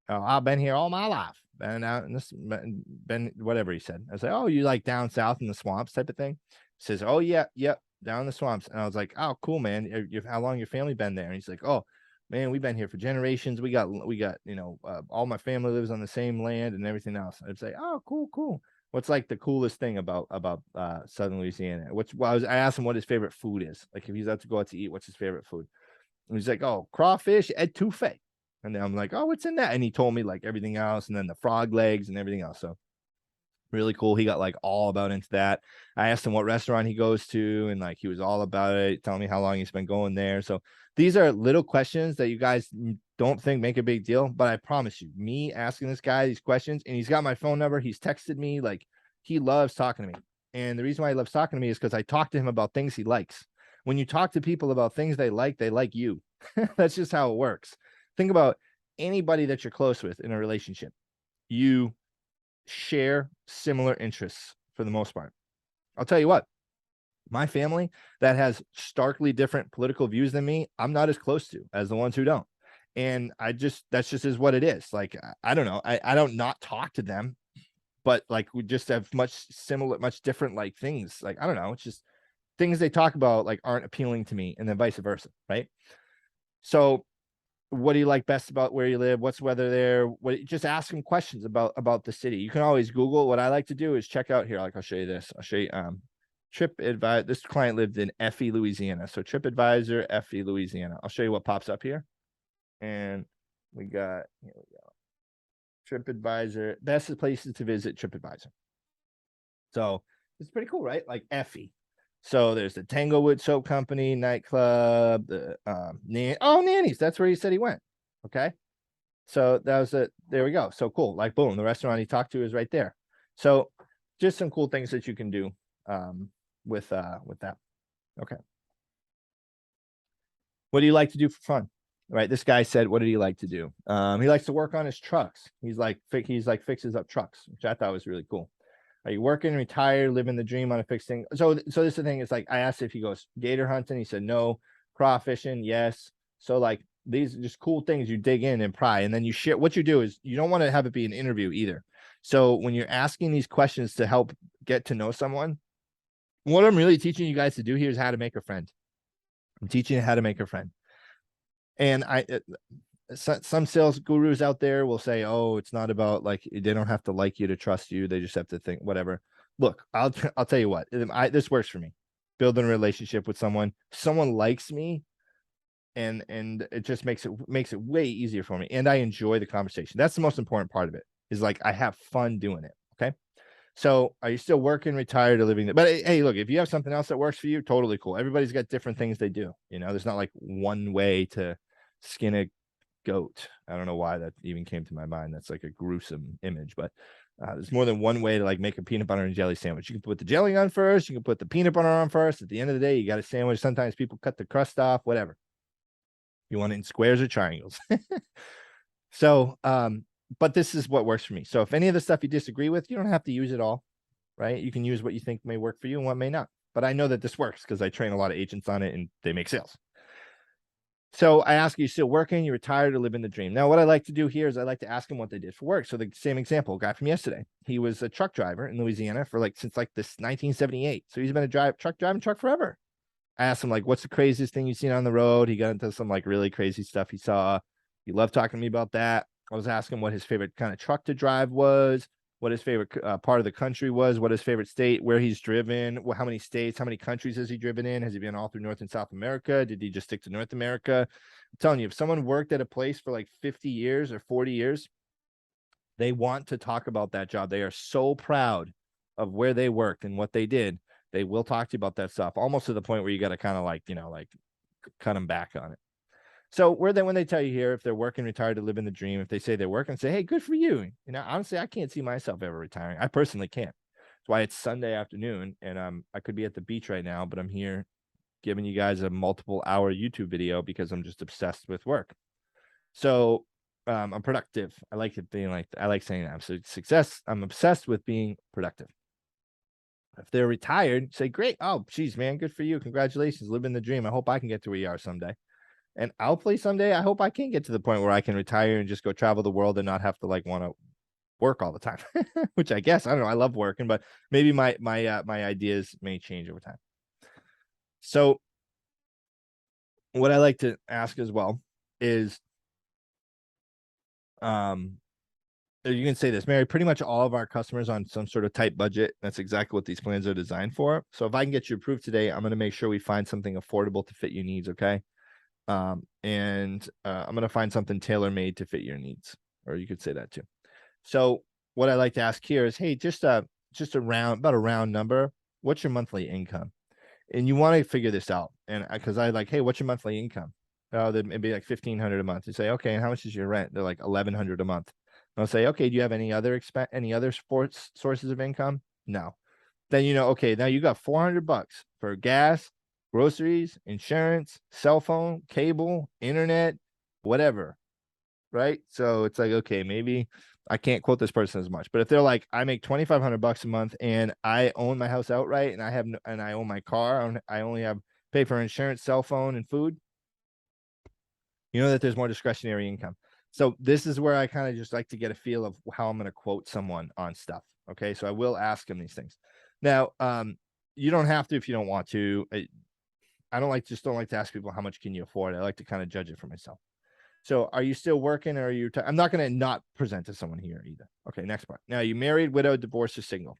Oh, I've been here all my life. Been out in this, been whatever he said. I say, oh, you like down south in the swamps type of thing? He says, oh yeah, yep, down in the swamps. And I was like, oh, cool, man. How long your family been there? And he's like, oh, man, we've been here for generations. We got, all my family lives on the same land and everything else. I'd say, oh, cool. What's like the coolest thing about Southern Louisiana? I asked him what his favorite food is. Like if he's out to go out to eat, what's his favorite food? And he's like, oh, crawfish etouffee. And then I'm like, oh, what's in that? And he told me like everything else, and then the frog legs and everything else. So really cool. He got like all about into that. I asked him what restaurant he goes to, and like he was all about it, telling me how long he's been going there. So these are little questions that you guys don't think make a big deal, but I promise you, me asking this guy these questions, and he's got my phone number, he's texted me, like he loves talking to me. And the reason why he loves talking to me is because I talk to him about things he likes. When you talk to people about things they like you. That's just how it works. Think about anybody that you're close with in a relationship. You share similar interests for the most part. I'll tell you what, my family that has starkly different political views than me, I'm not as close to as the ones who don't. And that's just is what it is. Like, I don't know. I don't not talk to them, but like we just have much different like things. Like, I don't know. It's just things they talk about like aren't appealing to me, and then vice versa. Right. So what do you like best about where you live? What's weather there? Just ask them questions about the city. You can always Google. What I like to do is check out here. Like I'll show you this. I'll show you TripAdvisor. This client lived in Effie, Louisiana. So TripAdvisor, Effie, Louisiana. I'll show you what pops up here. And here we go. TripAdvisor. Best places to visit, TripAdvisor. So it's pretty cool, right? Like Effie. So there's the Tanglewood Soap Company, nightclub, the Nanny's. That's where he said he went. Okay. So that was it. There we go. So cool. Like boom, the restaurant he talked to is right there. So just some cool things that you can do with that. Okay. What do you like to do for fun? Right. This guy said, what did he like to do? He likes to work on his trucks. He's like fixes up trucks, which I thought was really cool. Are you working, retired, living the dream on a fixed thing? So this is the thing. Is like I asked if he goes gator hunting. He said no. Crawfishing, yes. So like these are just cool things you dig in and pry, and then you share. What you do is you don't want to have it be an interview either. So when you're asking these questions to help get to know someone, what I'm really teaching you guys to do here is how to make a friend. I'm teaching you how to make a friend. And some sales gurus out there will say, oh, it's not about like, they don't have to like you to trust you. They just have to think whatever. Look, I'll tell you what, this works for me. Building a relationship with someone likes me, and it just makes it way easier for me. And I enjoy the conversation. That's the most important part of it, is like, I have fun doing it. Okay. So are you still working, retired, or living? But hey, look, if you have something else that works for you, totally cool. Everybody's got different things they do. There's not like one way to skin a goat. I don't know why that even came to my mind. That's like a gruesome image, but There's more than one way to like make a peanut butter and jelly sandwich. You can put the jelly on first. You can put the peanut butter on first. At the end of the day, you got a sandwich. Sometimes people cut the crust off, whatever. You want it in squares or triangles. So, but this is what works for me. So if any of the stuff you disagree with, you don't have to use it all, right? You can use what you think may work for you and what may not. But I know that this works because I train a lot of agents on it and they make sales. So I ask you, still working, you retired, or living the dream? Now, what I like to do here is I like to ask them what they did for work. So the same example, guy from yesterday, he was a truck driver in Louisiana for since this 1978. So he's been a driving truck forever. I asked him what's the craziest thing you've seen on the road? He got into some really crazy stuff he saw. He loved talking to me about that. I was asking what his favorite kind of truck to drive was, what his favorite part of the country was, what his favorite state, where he's driven, how many states, how many countries has he driven in? Has he been all through North and South America? Did he just stick to North America? I'm telling you, if someone worked at a place for 50 years or 40 years, they want to talk about that job. They are so proud of where they worked and what they did. They will talk to you about that stuff, almost to the point where you got to kind of cut them back on it. So when they tell you here, if they're working, retired, to live in the dream, if they say they're working, say, hey, good for you. Honestly, I can't see myself ever retiring. I personally can't. That's why it's Sunday afternoon and I could be at the beach right now, but I'm here giving you guys a multiple hour YouTube video because I'm just obsessed with work. So I'm productive. I like it being I like saying that. So success, I'm obsessed with being productive. If they're retired, say, great. Oh, geez, man, good for you. Congratulations. Living the dream. I hope I can get to where you are someday. And I'll play someday. I hope I can get to the point where I can retire and just go travel the world and not have to want to work all the time, which I guess, I don't know. I love working, but maybe my ideas may change over time. So what I like to ask as well is, you can say this, Mary, pretty much all of our customers on some sort of tight budget. That's exactly what these plans are designed for. So if I can get you approved today, I'm going to make sure we find something affordable to fit your needs. Okay. I'm going to find something tailor-made to fit your needs, or you could say that too. So what I like to ask here is, hey, just a round number. What's your monthly income? And you want to figure this out. And because hey, what's your monthly income? Oh, then maybe $1,500 a month. You say, okay, and how much is your rent? They're $1,100 a month. And I'll say, okay, do you have any other sports sources of income? No. Then okay, now you got $400 for gas, groceries, insurance, cell phone, cable, internet, whatever, right? So it's okay, maybe I can't quote this person as much, but if they're I make $2,500 a month and I own my house outright and I own my car, I only have pay for insurance, cell phone, and food, that there's more discretionary income. So this is where I kind of just like to get a feel of how I'm going to quote someone on stuff. Okay, so I will ask them these things. Now, you don't have to if you don't want to. I don't like to ask people how much can you afford. I like to kind of judge it for myself. So are you still working or are you, I'm not going to not present to someone here either. Okay. Next part. Now, you married, widowed, divorced, or single?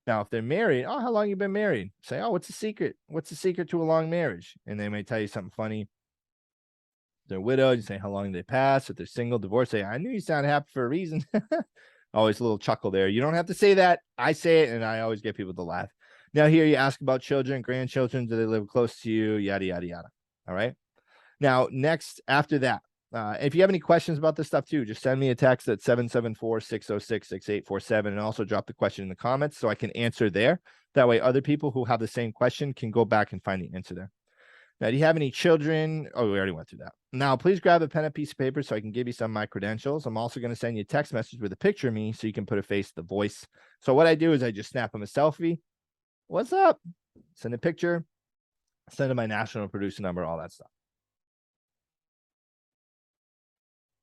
Now, if they're married, oh, how long you been married? Say, oh, what's the secret? What's the secret to a long marriage? And they may tell you something funny. If they're widowed, you say how long they passed. If they're single, divorced, say, I knew you sounded happy for a reason. Always a little chuckle there. You don't have to say that. I say it and I always get people to laugh. Now here you ask about children, grandchildren. Do they live close to you? Yada, yada, yada. All right. Now, next, after that, if you have any questions about this stuff too, just send me a text at 774-606-6847 and also drop the question in the comments so I can answer there. That way other people who have the same question can go back and find the answer there. Now, do you have any children? Oh, we already went through that. Now, please grab a pen and piece of paper so I can give you some of my credentials. I'm also going to send you a text message with a picture of me so you can put a face to the voice. So what I do is I just snap them a selfie. What's up? Send a picture. Send them my national producer number, all that stuff.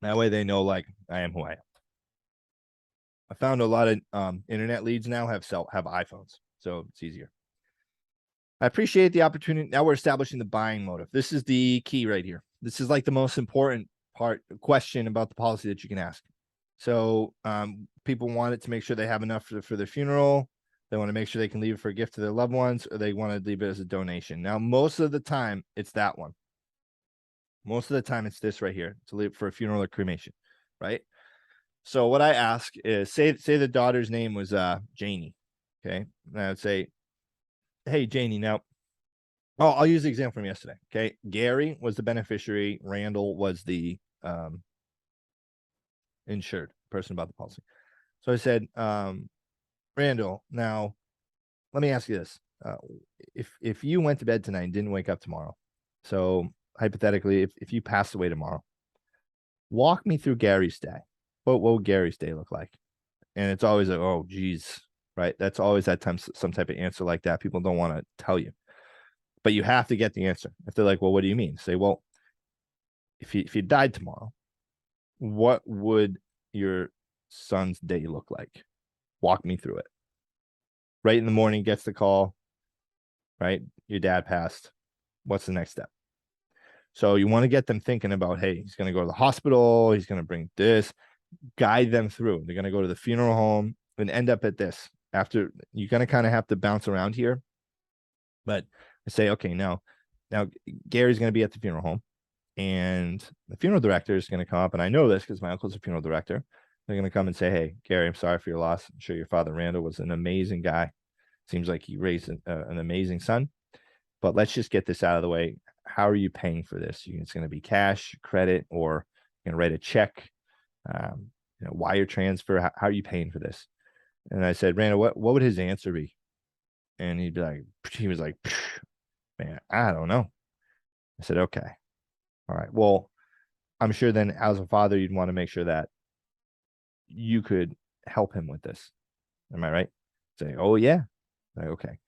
That way they know I am who I am. I found a lot of internet leads now have iPhones, so it's easier. I appreciate the opportunity. Now we're establishing the buying motive. This is the key right here. This is the most important question about the policy that you can ask. So people want it to make sure they have enough for their funeral. They want to make sure they can leave it for a gift to their loved ones, or they want to leave it as a donation. Now, most of the time, it's that one. Most of the time, it's this right here, to leave for a funeral or cremation, right? So what I ask is, say the daughter's name was Janie, okay? And I would say, hey, Janie, now, I'll use the example from yesterday, okay? Gary was the beneficiary. Randall was the insured person about the policy. So I said, Randall, now let me ask you this. If you went to bed tonight and didn't wake up tomorrow, so hypothetically, if you passed away tomorrow, walk me through Gary's day. What would Gary's day look like? And it's always like, oh, geez, right? That's always that time, some type of answer like that. People don't want to tell you, but you have to get the answer. If they're like, well, what do you mean? Say, well, if you died tomorrow, what would your son's day look like? Walk me through it. Right in the morning, gets the call, right? Your dad passed. What's the next step? So you want to get them thinking about, hey, he's going to go to the hospital. He's going to bring this, guide them through. They're going to go to the funeral home and end up at this. After you're going to kind of have to bounce around here. But I say, okay, now Gary's going to be at the funeral home and the funeral director is going to come up. And I know this because my uncle's a funeral director. They're going to come and say, hey, Gary, I'm sorry for your loss. I'm sure your father, Randall, was an amazing guy. Seems like he raised an amazing son. But let's just get this out of the way. How are you paying for this? It's going to be cash, credit, or you're going to write a check, wire transfer. How are you paying for this? And I said, Randall, what would his answer be? And he was like, man, I don't know. I said, okay. All right. Well, I'm sure then as a father, you'd want to make sure that you could help him with this. Am I right? Say, oh yeah. Like, okay.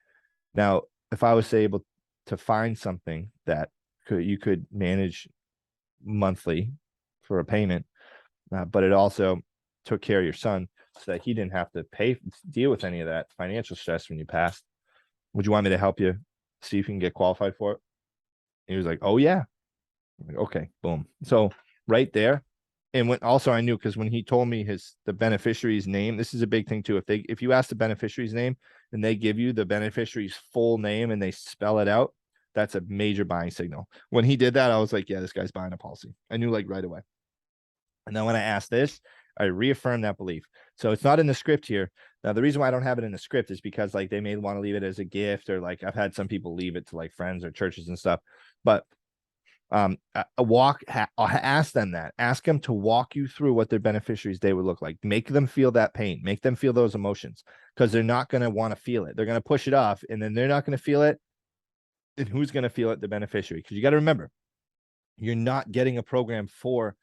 Now, if I was able to find something that you could manage monthly for a payment, but it also took care of your son so that he didn't have to deal with any of that financial stress when you passed, would you want me to help you see if you can get qualified for it? And he was like, oh yeah. I'm like, okay, boom. So right there. And when also I knew, because when he told me the beneficiary's name, this is a big thing too. If you ask the beneficiary's name and they give you the beneficiary's full name and they spell it out, that's a major buying signal. When he did that, I was like, yeah, this guy's buying a policy. I knew like right away. And then when I asked this, I reaffirmed that belief. So it's not in the script here. Now, the reason why I don't have it in the script is because like they may want to leave it as a gift, or like I've had some people leave it to like friends or churches and stuff. But ask them that. Ask them to walk you through what their beneficiary's day would look like. Make them feel that pain. Make them feel those emotions, because they're not going to want to feel it. They're going to push it off, and then they're not going to feel it. And who's going to feel it? The beneficiary. Because you got to remember, you're not getting a program for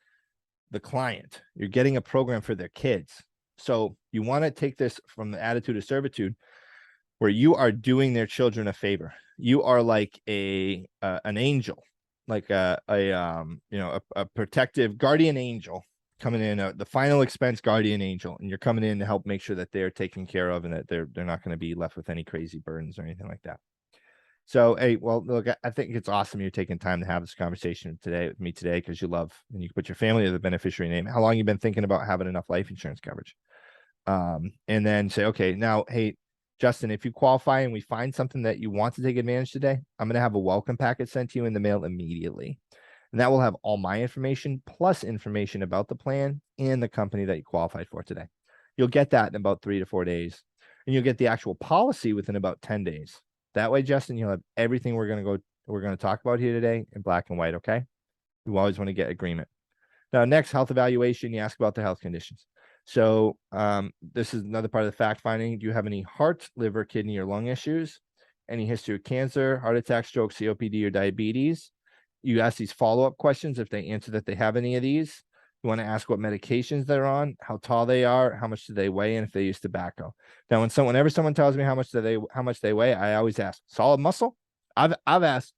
the client. You're getting a program for their kids. So you want to take this from the attitude of servitude, where you are doing their children a favor. You are like an angel, like a protective guardian angel coming in, the final expense guardian angel, and you're coming in to help make sure that they're taken care of and that they're not going to be left with any crazy burdens or anything like that. So, hey, well, look, I think it's awesome you're taking time to have this conversation with me today, because you love, and you can put your family as the beneficiary name. How long you been thinking about having enough life insurance coverage? And then say, okay, now, hey, Justin, if you qualify and we find something that you want to take advantage today, I'm going to have a welcome packet sent to you in the mail immediately. And that will have all my information plus information about the plan and the company that you qualified for today. You'll get that in about 3 to 4 days, and you'll get the actual policy within about 10 days. That way, Justin, you'll have everything we're going to talk about here today in black and white. Okay. You always want to get agreement. Now, next, health evaluation, you ask about the health conditions. So this is another part of the fact finding. Do you have any heart, liver, kidney, or lung issues? Any history of cancer, heart attack, stroke, COPD, or diabetes? You ask these follow-up questions. If they answer that they have any of these, you want to ask what medications they're on, how tall they are, how much do they weigh, and if they use tobacco. Now, whenever someone tells me how much they weigh, I always ask, solid muscle? I've asked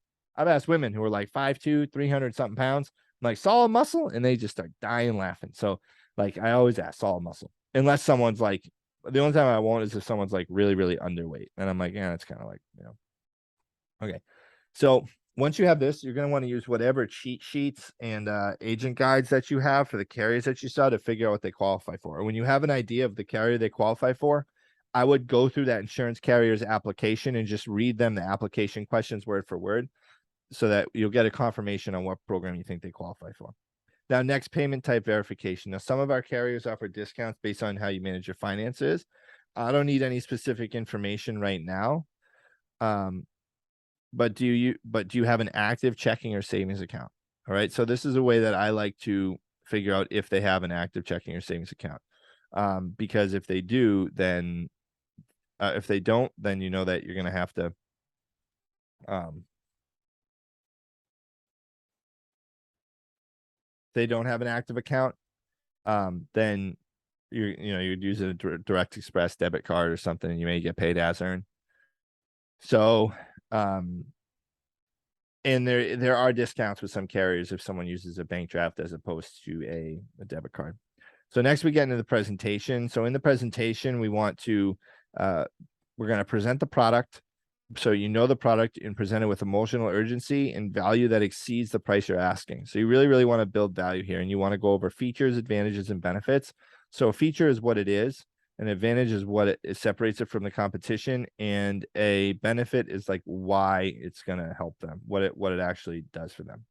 women who are like 5'2", 300 something pounds, I'm like, solid muscle, and they just start dying laughing. So like I always ask solid muscle, unless someone's like, the only time I won't is if someone's like really, really underweight. And I'm like, yeah, it's kind of like, okay. So once you have this, you're going to want to use whatever cheat sheets and agent guides that you have for the carriers that you saw to figure out what they qualify for. And when you have an idea of the carrier they qualify for, I would go through that insurance carrier's application and just read them the application questions word for word, so that you'll get a confirmation on what program you think they qualify for. Now, next, payment type verification. Now, some of our carriers offer discounts based on how you manage your finances. I don't need any specific information right now. But do you have an active checking or savings account? All right. So this is a way that I like to figure out if they have an active checking or savings account. Because if they do, then if they don't, then you know that you're going to have to they don't have an active account, then you'd use a direct express debit card or something, and you may get paid as earned. So, and there are discounts with some carriers if someone uses a bank draft as opposed to a debit card. So next we get into the presentation. So in the presentation, we want to we're going to present the product. So you know the product and present it with emotional urgency and value that exceeds the price you're asking. So you really, really want to build value here, and you want to go over features, advantages, and benefits. So a feature is what it is. An advantage is what it separates it from the competition, and a benefit is like why it's going to help them, what it actually does for them.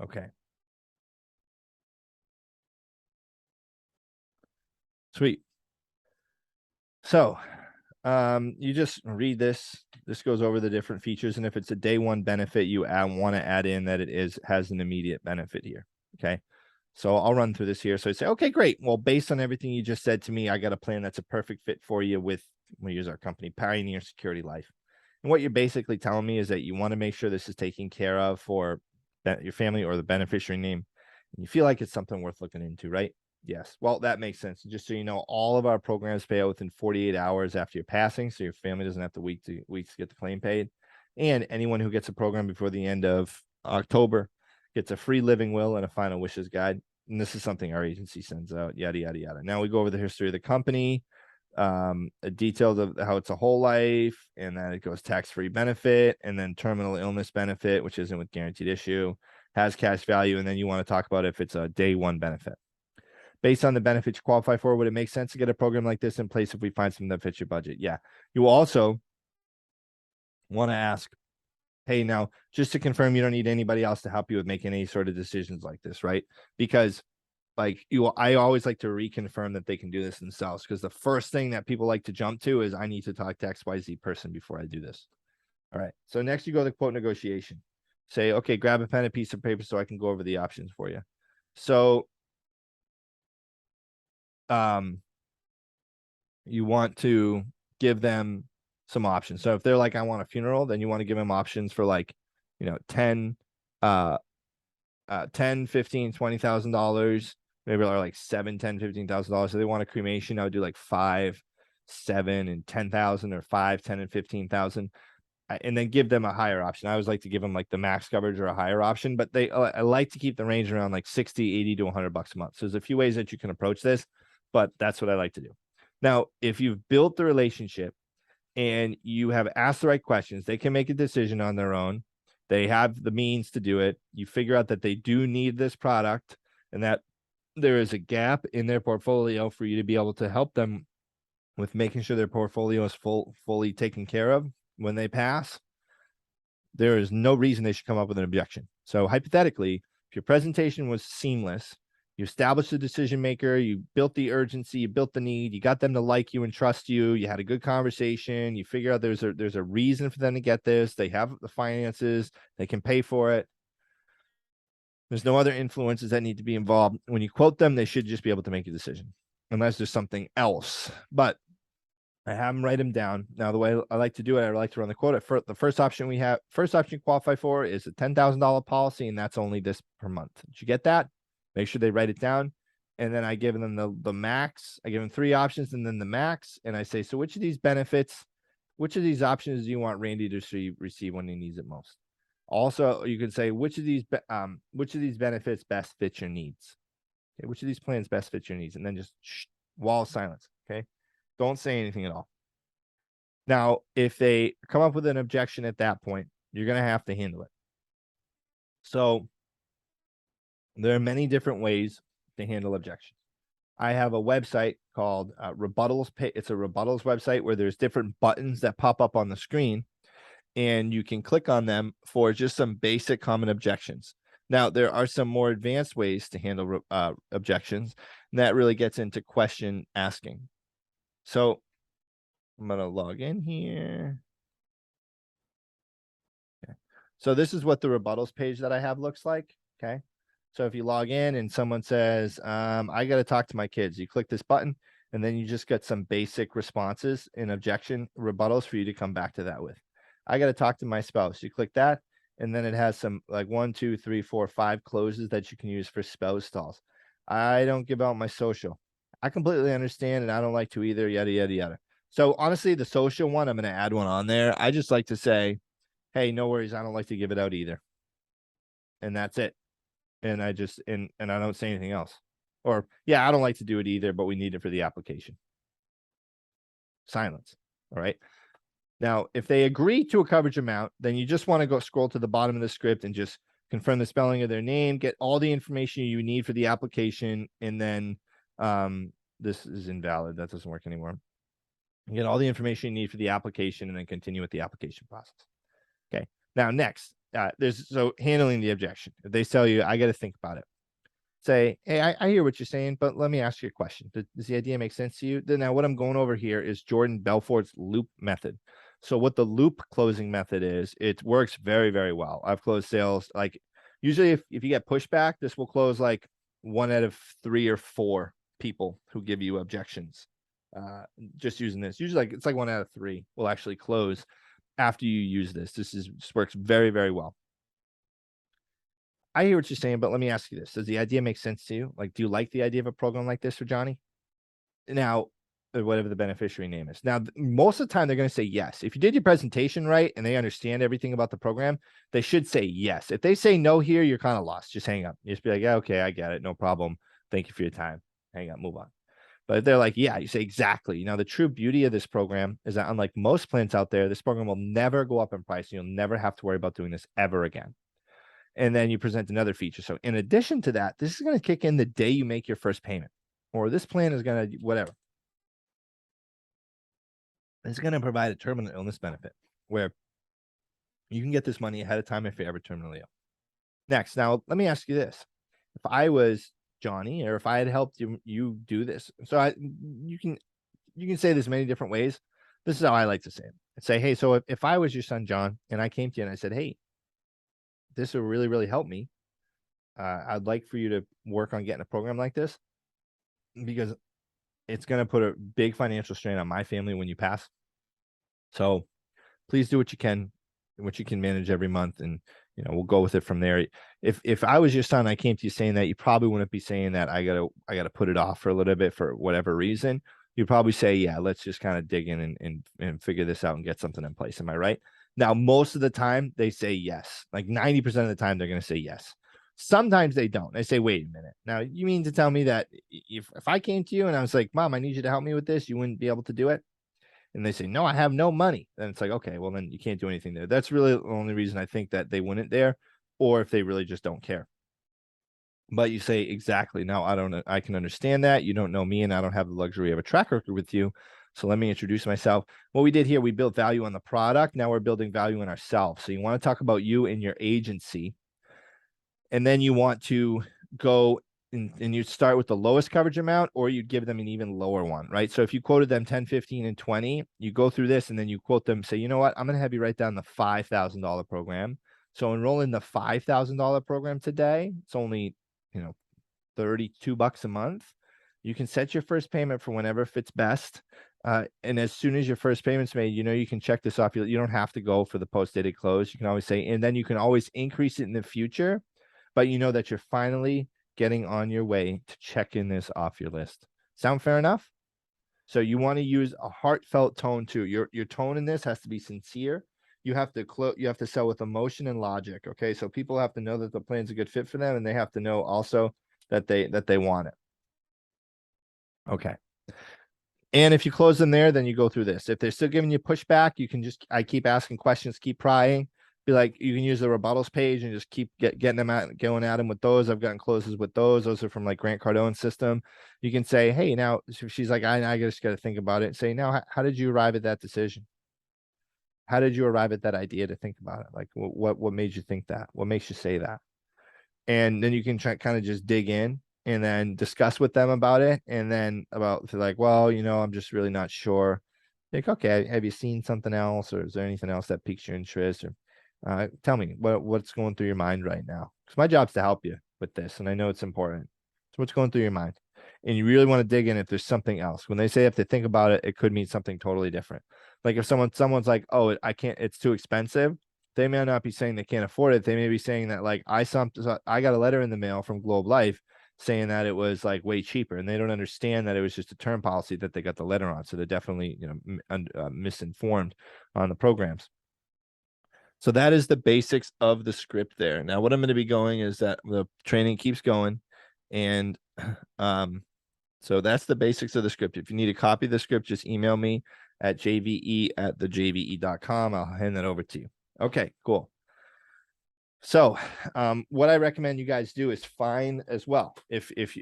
Okay. Sweet. So you just read this. This goes over the different features, and if it's a day one benefit, you want to add in that has an immediate benefit here. Okay. So I'll run through this here. So I say, okay, great. Well, based on everything you just said to me, I got a plan that's a perfect fit for you with, we use our company, Pioneer Security Life. And what you're basically telling me is that you want to make sure this is taken care of for your family or the beneficiary name. And you feel like it's something worth looking into, right? Yes. Well, that makes sense. Just so you know, all of our programs pay out within 48 hours after your passing. So your family doesn't have to weeks to get the claim paid. And anyone who gets a program before the end of October gets a free living will and a final wishes guide. And this is something our agency sends out, yada, yada, yada. Now we go over the history of the company, details of how it's a whole life, and then it goes tax-free benefit, and then terminal illness benefit, which isn't with guaranteed issue, has cash value. And then you want to talk about if it's a day one benefit. Based on the benefits you qualify for, would it make sense to get a program like this in place if we find something that fits your budget? Yeah. You also want to ask, hey, now, just to confirm, you don't need anybody else to help you with making any sort of decisions like this, right? Because I always like to reconfirm that they can do this themselves, because the first thing that people like to jump to is I need to talk to XYZ person before I do this. All right. So next you go to the quote negotiation. Say, okay, grab a pen and piece of paper so I can go over the options for you. So, you want to give them some options. So if they're like, I want a funeral, then you want to give them options for like, 10, 15, $20,000, maybe they're like 7, 10, $15,000. So they want a cremation, I would do like 5, 7, and 10,000, or 5, 10, and 15,000. And then give them a higher option. I always like to give them like the max coverage or a higher option, but I like to keep the range around like 60, 80 to $100 a month. So there's a few ways that you can approach this, but that's what I like to do. Now, if you've built the relationship and you have asked the right questions, they can make a decision on their own. They have the means to do it. You figure out that they do need this product and that there is a gap in their portfolio for you to be able to help them with making sure their portfolio is fully taken care of when they pass. There is no reason they should come up with an objection. So hypothetically, if your presentation was seamless, you established the decision maker, you built the urgency, you built the need, you got them to like you and trust you, you had a good conversation, you figure out there's a reason for them to get this, they have the finances, they can pay for it. There's no other influences that need to be involved. When you quote them, they should just be able to make a decision, unless there's something else. But I have them write them down. Now, the way I like to do it, I like to run the quote. The first option you qualify for is a $10,000 policy, and that's only this per month. Did you get that? Make sure they write it down. And then I give them the max. I give them 3 options and then the max. And I say, so which of these options do you want Randy to receive when he needs it most? Also, you can say, which of these benefits best fit your needs? Okay, which of these plans best fit your needs? And then just wall of silence. Okay. Don't say anything at all. Now, if they come up with an objection at that point, you're going to have to handle it. So there are many different ways to handle objections. I have a website called Rebuttals. It's a rebuttals website where there's different buttons that pop up on the screen, and you can click on them for just some basic common objections. Now, there are some more advanced ways to handle objections, and that really gets into question asking. So I'm going to log in here. Okay. So this is what the rebuttals page that I have looks like. Okay. So if you log in and someone says, I got to talk to my kids, you click this button, and then you just get some basic responses and objection rebuttals for you to come back to that with. I got to talk to my spouse. You click that, and then it has some like 1, 2, 3, 4, 5 closes that you can use for spouse stalls. I don't give out my social. I completely understand, and I don't like to either, yada, yada, yada. So honestly, the social one, I'm going to add one on there. I just like to say, hey, no worries. I don't like to give it out either. And that's it. And I just, and I don't say anything else. Or, yeah, I don't like to do it either, but we need it for the application. Silence. All right. Now, if they agree to a coverage amount, then you just want to go scroll to the bottom of the script and just confirm the spelling of their name, get all the information you need for the application, and then this is invalid. That doesn't work anymore. You get all the information you need for the application and then continue with the application process. Okay. Now, next, so handling the objection. If they tell you, I got to think about it. Say, hey, I hear what you're saying, but let me ask you a question. Does the idea make sense to you? Then now what I'm going over here is Jordan Belfort's loop method. So what the loop closing method is, it works very, very well. I've closed sales. Like usually if you get pushback, this will close like 1 out of 3 or 4 people who give you objections. Just using this. Usually it's like 1 out of 3 will actually close after you use this. This works very, very well. I hear what you're saying, but let me ask you this. Does the idea make sense to you? Like, do you like the idea of a program like this for Johnny? Now, whatever the beneficiary name is. Now, most of the time, they're going to say yes. If you did your presentation right and they understand everything about the program, they should say yes. If they say no here, you're kind of lost. Just hang up. You just be like, yeah, okay, I get it. No problem. Thank you for your time. Hang up, move on. But if they're like, yeah, you say exactly. Now, the true beauty of this program is that unlike most plans out there, this program will never go up in price. You'll never have to worry about doing this ever again. And then you present another feature. So in addition to that, this is going to kick in the day you make your first payment, or this plan is going to whatever. It's going to provide a terminal illness benefit where you can get this money ahead of time if you're ever terminally ill. Next, now let me ask you this: if I was Johnny, or if I had helped you do this, so you can say this many different ways. This is how I like to say it. I'd say, hey, so if I was your son John, and I came to you and I said, hey, this will really, really help me. I'd like for you to work on getting a program like this because it's going to put a big financial strain on my family when you pass. So please do what you can manage every month, and we'll go with it from there. If I was your son, I came to you saying that, you probably wouldn't be saying that I gotta put it off for a little bit for whatever reason. You'd probably say, yeah, let's just kind of dig in and figure this out and get something in place. Am I right? Now, most of the time they say yes. Like 90% of the time they're going to say yes. Sometimes they don't. They say, wait a minute. Now, you mean to tell me that if I came to you and I was like, Mom, I need you to help me with this, you wouldn't be able to do it? And they say, no, I have no money. Then it's like, okay, well, then you can't do anything there. That's really the only reason I think that they wouldn't there, or if they really just don't care. But you say, exactly. Now, I can understand that. You don't know me, and I don't have the luxury of a track record with you. So let me introduce myself. What we did here, we built value on the product. Now we're building value in ourselves. So you want to talk about you and your agency. And then you want to go and you start with the lowest coverage amount, or you'd give them an even lower one, right? So if you quoted them 10, 15, and 20, you go through this and then you quote them, say, you know what, I'm going to have you write down the $5,000 program. So enroll in the $5,000 program today. It's only, $32 a month. You can set your first payment for whenever fits best. And as soon as your first payment's made, you can check this off. You don't have to go for the post-dated close. You can always say, and then you can always increase it in the future, but you know that you're finally getting on your way to checking this off your list. Sound fair enough? So you want to use a heartfelt tone too. Your tone in this has to be sincere. You have to sell with emotion and logic. Okay. So people have to know that the plan's a good fit for them, and they have to know also that they want it. Okay. And if you close them there, then you go through this. If they're still giving you pushback, you can I keep asking questions, keep prying. Be like, you can use the rebuttals page and just keep getting them out, going at them with those. I've gotten closes with those. Those are from like Grant Cardone's system. You can say, hey, now she's like, I just got to think about it. Say, now, how did you arrive at that decision? How did you arrive at that idea to think about it? Like, what made you think that? What makes you say that? And then you can kind of just dig in and then discuss with them about it. And then like, well, I'm just really not sure. Like, okay, have you seen something else, or is there anything else that piques your interest? Or tell me what's going through your mind right now, because my job's to help you. with this, and I know it's important. So what's going through your mind? And you really want to dig in if there's something else. When they say if they think about it, it could mean something totally different. Like if someone's like, oh, I can't, it's too expensive. They may not be saying they can't afford it. They may be saying that like I got a letter in the mail from Globe Life saying that it was like way cheaper, and they don't understand that it was just a term policy that they got the letter on. So they're definitely, misinformed on the programs. So that is the basics of the script there. Now, what I'm going to be going is that the training keeps going, and so that's the basics of the script. If you need a copy of the script, just email me at jve@thejve.com. I'll hand that over to you. Okay, cool. So what I recommend you guys do is find as well.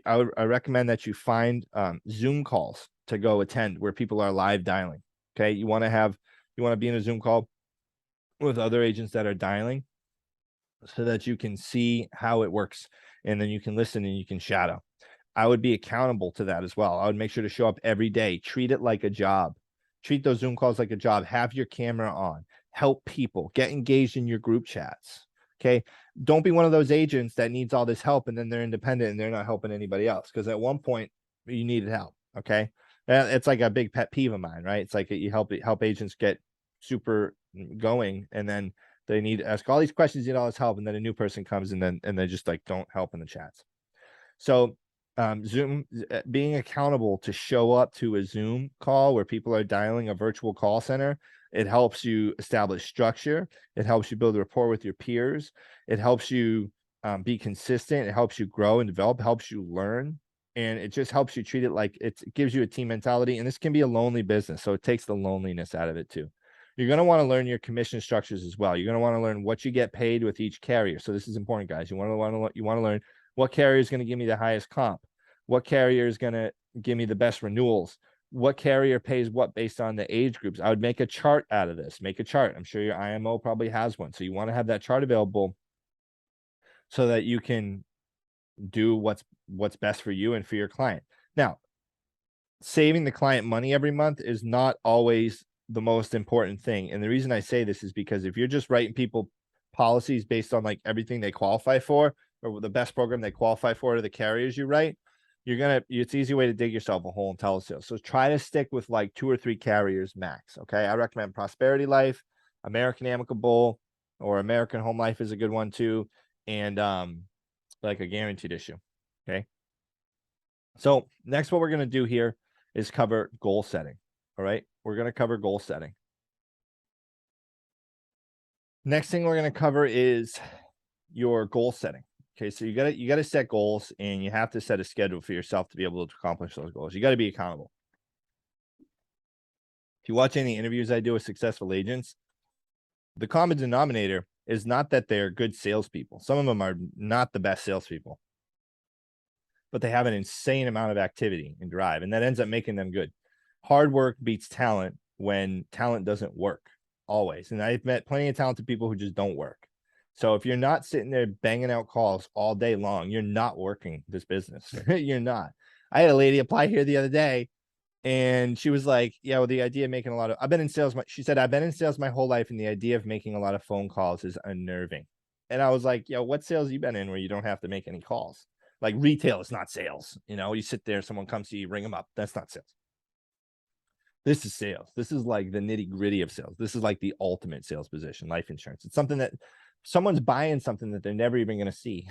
I recommend that you find Zoom calls to go attend where people are live dialing. Okay, you want to be in a Zoom call with other agents that are dialing so that you can see how it works, and then you can listen and you can shadow. I would be accountable to that as well. I would make sure to show up every day. Treat it like a job. Treat those Zoom calls like a job. Have your camera on. Help people. Get engaged in your group chats. Okay. Don't be one of those agents that needs all this help and then they're independent and they're not helping anybody else. Because at one point you needed help. Okay. It's like a big pet peeve of mine, right? It's like you help agents get super going, and then they need to ask all these questions, need all this help, and then a new person comes and they just like don't help in the chats. So Zoom, being accountable to show up to a Zoom call where people are dialing a virtual call center, it helps you establish structure. It helps you build a rapport with your peers. It helps you be consistent. It helps you grow and develop, helps you learn. And it just helps you treat it like it gives you a team mentality. And this can be a lonely business, so it takes the loneliness out of it too. You're going to want to learn your commission structures as well. You're going to want to learn what you get paid with each carrier. So this is important, guys. You want to learn what carrier is going to give me the highest comp, what carrier is going to give me the best renewals, what carrier pays what based on the age groups. I would make a chart out of this. Make a chart. I'm sure your IMO probably has one. So you want to have that chart available so that you can do what's best for you and for your client. Now, saving the client money every month is not always the most important thing. And the reason I say this is because if you're just writing people policies based on like everything they qualify for, or the best program they qualify for, or the carriers you write, it's an easy way to dig yourself a hole in telesales. So try to stick with like 2 or 3 carriers max. Okay. I recommend Prosperity Life, American Amicable, or American Home Life is a good one too. And like a guaranteed issue. Okay. So next, what we're going to do here is cover goal setting. All right. We're going to cover goal setting. Next thing we're going to cover is your goal setting. Okay. So you got to set goals, and you have to set a schedule for yourself to be able to accomplish those goals. You got to be accountable. If you watch any interviews I do with successful agents, the common denominator is not that they're good salespeople. Some of them are not the best salespeople, but they have an insane amount of activity and drive, and that ends up making them good. Hard work beats talent when talent doesn't work, always. And I've met plenty of talented people who just don't work. So if you're not sitting there banging out calls all day long, you're not working this business. You're not. I had a lady apply here the other day, and she was like, yeah, well, the idea of making I've been in sales. She said, I've been in sales my whole life, and the idea of making a lot of phone calls is unnerving. And I was like, yo, what sales you been in where you don't have to make any calls? Like retail is not sales. You sit there, someone comes to you, ring them up. That's not sales. This is sales. This is like the nitty gritty of sales. This is like the ultimate sales position, life insurance. It's something that someone's buying something that they're never even going to see.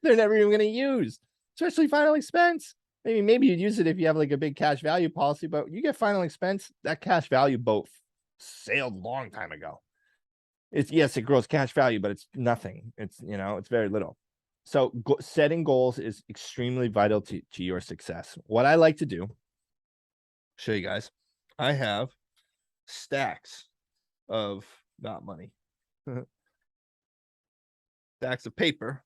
They're never even going to use, especially final expense. Maybe you'd use it if you have like a big cash value policy, but you get final expense, that cash value boat sailed a long time ago. Yes, it grows cash value, but it's nothing. It's very little. So setting goals is extremely vital to your success. What I like to do, show you guys, I have stacks of not money, stacks of paper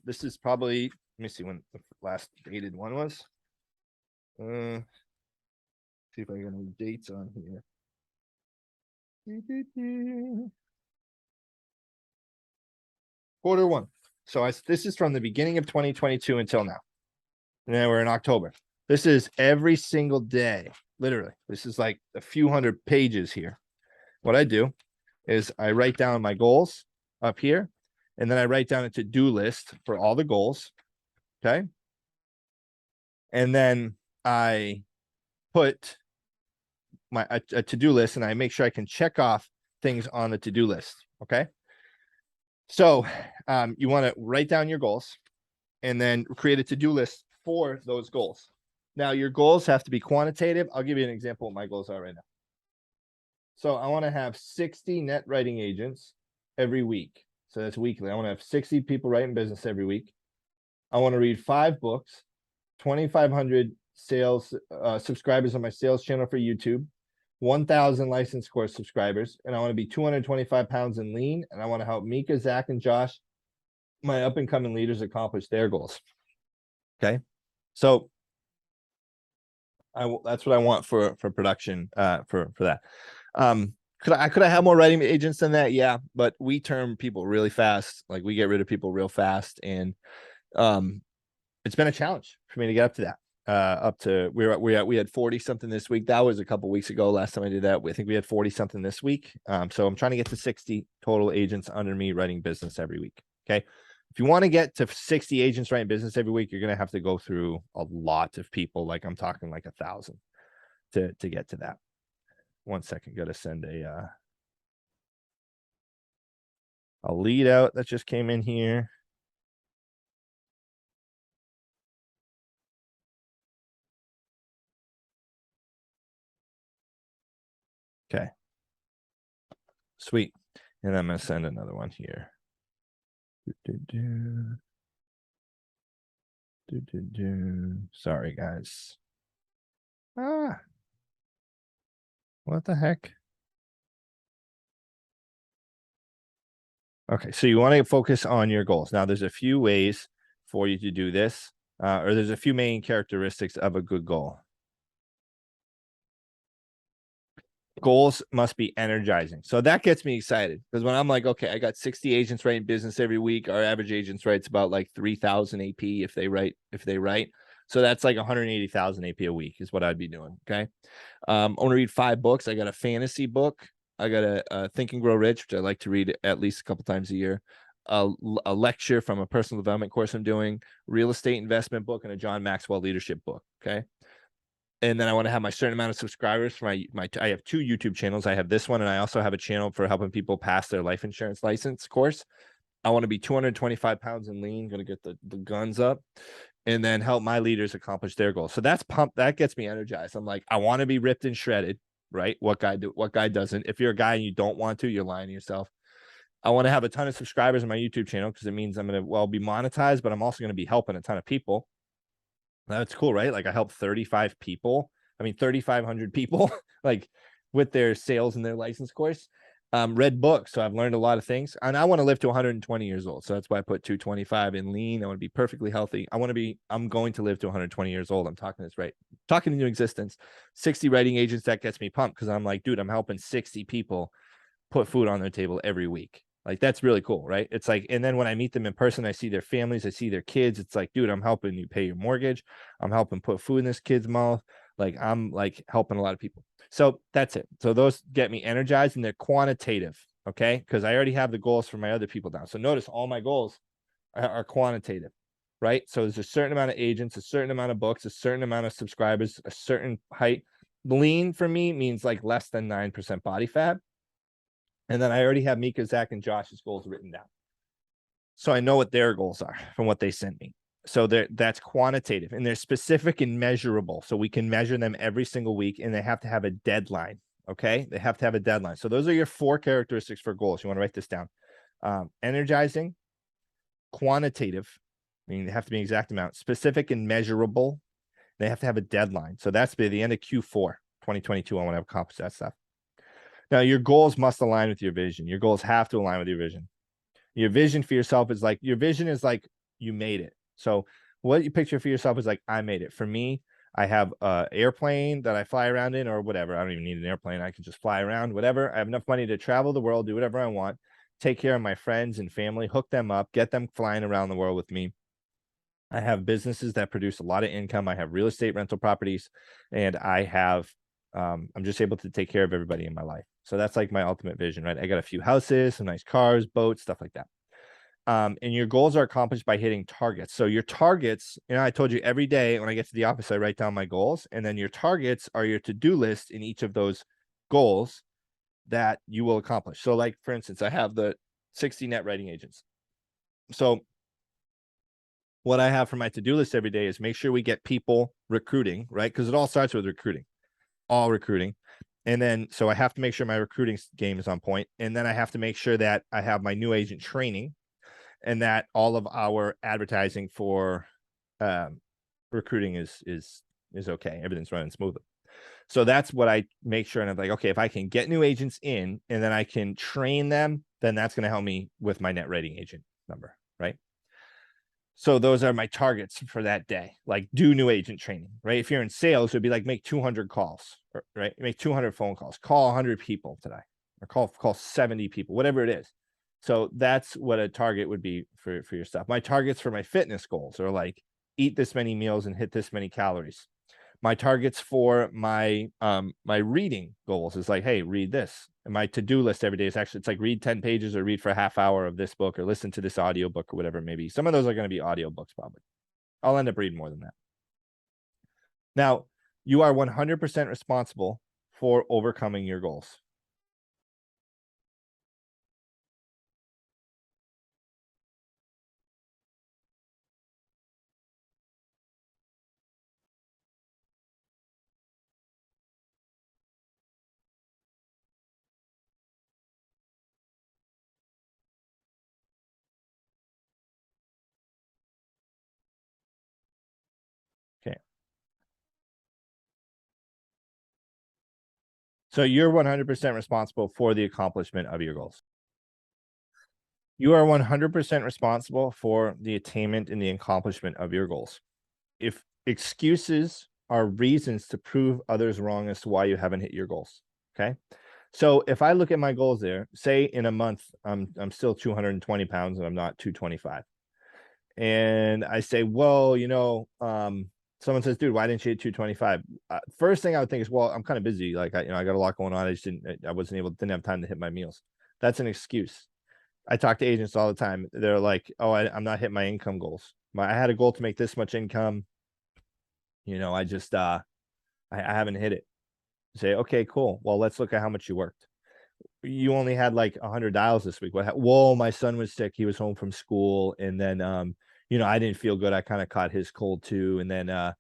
this is probably, let me see when the last dated one was. See if I got any dates on here. Quarter 1. So this is from the beginning of 2022 until now. And then we're in October. This is every single day. Literally. This is like a few hundred pages here. What I do is I write down my goals up here, And then I write down a to-do list for all the goals. Okay. And then I put a to-do list, and I make sure I can check off things on the to-do list. Okay. So you want to write down your goals and then create a to-do list for those goals. Now, your goals have to be quantitative. I'll give you an example of what my goals are right now. So I want to have 60 net writing agents every week. So that's weekly. I want to have 60 people writing business every week. I want to read 5 books, 2,500 sales subscribers on my sales channel for YouTube, 1,000 license course subscribers, and I want to be 225 pounds and lean, and I want to help Mika, Zach, and Josh, my up-and-coming leaders, accomplish their goals. Okay, so that's what I want for production for that. Could I have more writing agents than that? Yeah, but we term people really fast. Like, we get rid of people real fast, and it's been a challenge for me to get up to that. We had 40 something this week. That was a couple weeks ago. Last time I did that, I think we had 40 something this week. So I'm trying to get to 60 total agents under me writing business every week. Okay. If you want to get to 60 agents writing business every week, you're going to have to go through a lot of people. Like, I'm talking like 1,000 to get to that. 1 second. Got to send a lead out that just came in here. Okay. Sweet. And I'm going to send another one here. Sorry, guys. What the heck? Okay, so you want to focus on your goals. Now, there's a few ways for you to do this, or there's a few main characteristics of a good goal. Goals must be energizing. So that gets me excited, because when I'm like, okay, I got 60 agents writing business every week. Our average agents writes about like 3,000 AP if they write. So that's like 180,000 AP a week is what I'd be doing. Okay. I want to read 5 books. I got a fantasy book. I got a Think and Grow Rich, which I like to read at least a couple times a year. A lecture from a personal development course I'm doing, real estate investment book, and a John Maxwell leadership book. Okay. And then I want to have my certain amount of subscribers for I have 2 YouTube channels. I have this one, and I also have a channel for helping people pass their life insurance license course. I want to be 225 pounds and lean, going to get the guns up, and then help my leaders accomplish their goals. So that's pumped. That gets me energized. I'm like, I want to be ripped and shredded, right? What guy doesn't? If you're a guy and you don't want to, you're lying to yourself. I want to have a ton of subscribers on my YouTube channel, because it means I'm going to be monetized, but I'm also going to be helping a ton of people. That's cool, right? Like, I helped 3,500 people, like, with their sales and their license course. Read books, so I've learned a lot of things, and I want to live to 120 years old. So that's why I put 225 in lean. I want to be perfectly healthy. I'm going to live to 120 years old. I'm talking this right, talking into existence. 60 writing agents, that gets me pumped, because I'm like, dude, I'm helping 60 people put food on their table every week. Like, that's really cool, right? It's like, and then when I meet them in person, I see their families, I see their kids. It's like, dude, I'm helping you pay your mortgage. I'm helping put food in this kid's mouth. Like, I'm like helping a lot of people. So that's it. So those get me energized, and they're quantitative. Okay. Because I already have the goals for my other people down. So notice all my goals are quantitative, right? So there's a certain amount of agents, a certain amount of books, a certain amount of subscribers, a certain height. Lean for me means like less than 9% body fat. And then I already have Mika, Zach, and Josh's goals written down. So I know what their goals are from what they sent me. So that's quantitative, and they're specific and measurable. So we can measure them every single week, and they have to have a deadline. Okay. They have to have a deadline. So those are your 4 characteristics for goals. You want to write this down. Energizing, quantitative, meaning they have to be an exact amount, specific and measurable. They have to have a deadline. So that's by the end of Q4 2022. I want to accomplish that stuff. Now, your goals must align with your vision. Your goals have to align with your vision. Your vision for yourself is like, your vision is like, you made it. So what you picture for yourself is like, I made it. For me, I have an airplane that I fly around in, or whatever. I don't even need an airplane. I can just fly around, whatever. I have enough money to travel the world, do whatever I want, take care of my friends and family, hook them up, get them flying around the world with me. I have businesses that produce a lot of income. I have real estate rental properties, and I have I'm just able to take care of everybody in my life. So that's like my ultimate vision, right? I got a few houses, some nice cars, boats, stuff like that. And your goals are accomplished by hitting targets. So your targets, I told you every day when I get to the office, I write down my goals, and then your targets are your to-do list in each of those goals that you will accomplish. So like, for instance, I have the 60 net writing agents. So what I have for my to-do list every day is make sure we get people recruiting, right? Because it all starts with recruiting, all recruiting. And then, so I have to make sure my recruiting game is on point. And then I have to make sure that I have my new agent training and that all of our advertising for recruiting is okay. Everything's running smoothly. So that's what I make sure. And I'm like, okay, if I can get new agents in and then I can train them, then that's going to help me with my net rating agent number, right? So those are my targets for that day. Like do new agent training, right? If you're in sales, it'd be like make 200 calls, right? Make 200 phone calls, call 100 people today, or call 70 people, whatever it is. So that's what a target would be for your stuff. My targets for my fitness goals are like eat this many meals and hit this many calories. My targets for my my reading goals is like, hey, read this. And my to-do list every day is actually, it's like read 10 pages or read for a half hour of this book or listen to this audio book or whatever it may be. Some of those are going to be audio books probably. I'll end up reading more than that. Now, you are 100% responsible for overcoming your goals. Okay. So you're 100% responsible for the accomplishment of your goals. You are 100% responsible for the attainment and the accomplishment of your goals. If excuses are reasons to prove others wrong as to why you haven't hit your goals, okay? So if I look at my goals there, say in a month, I'm still 220 pounds and I'm not 225. And I say, well, someone says, dude, why didn't you hit 225? First thing I would think is, well, I'm kind of busy. Like I got a lot going on. I didn't have time to hit my meals. That's an excuse. I talk to agents all the time. They're like, oh, I'm not hitting my income goals. I had a goal to make this much income. I just, I haven't hit it. Say, okay, cool. Well, let's look at how much you worked. You only had like 100 dials this week. Whoa, my son was sick. He was home from school. And then, I didn't feel good. I kind of caught his cold too. And then, and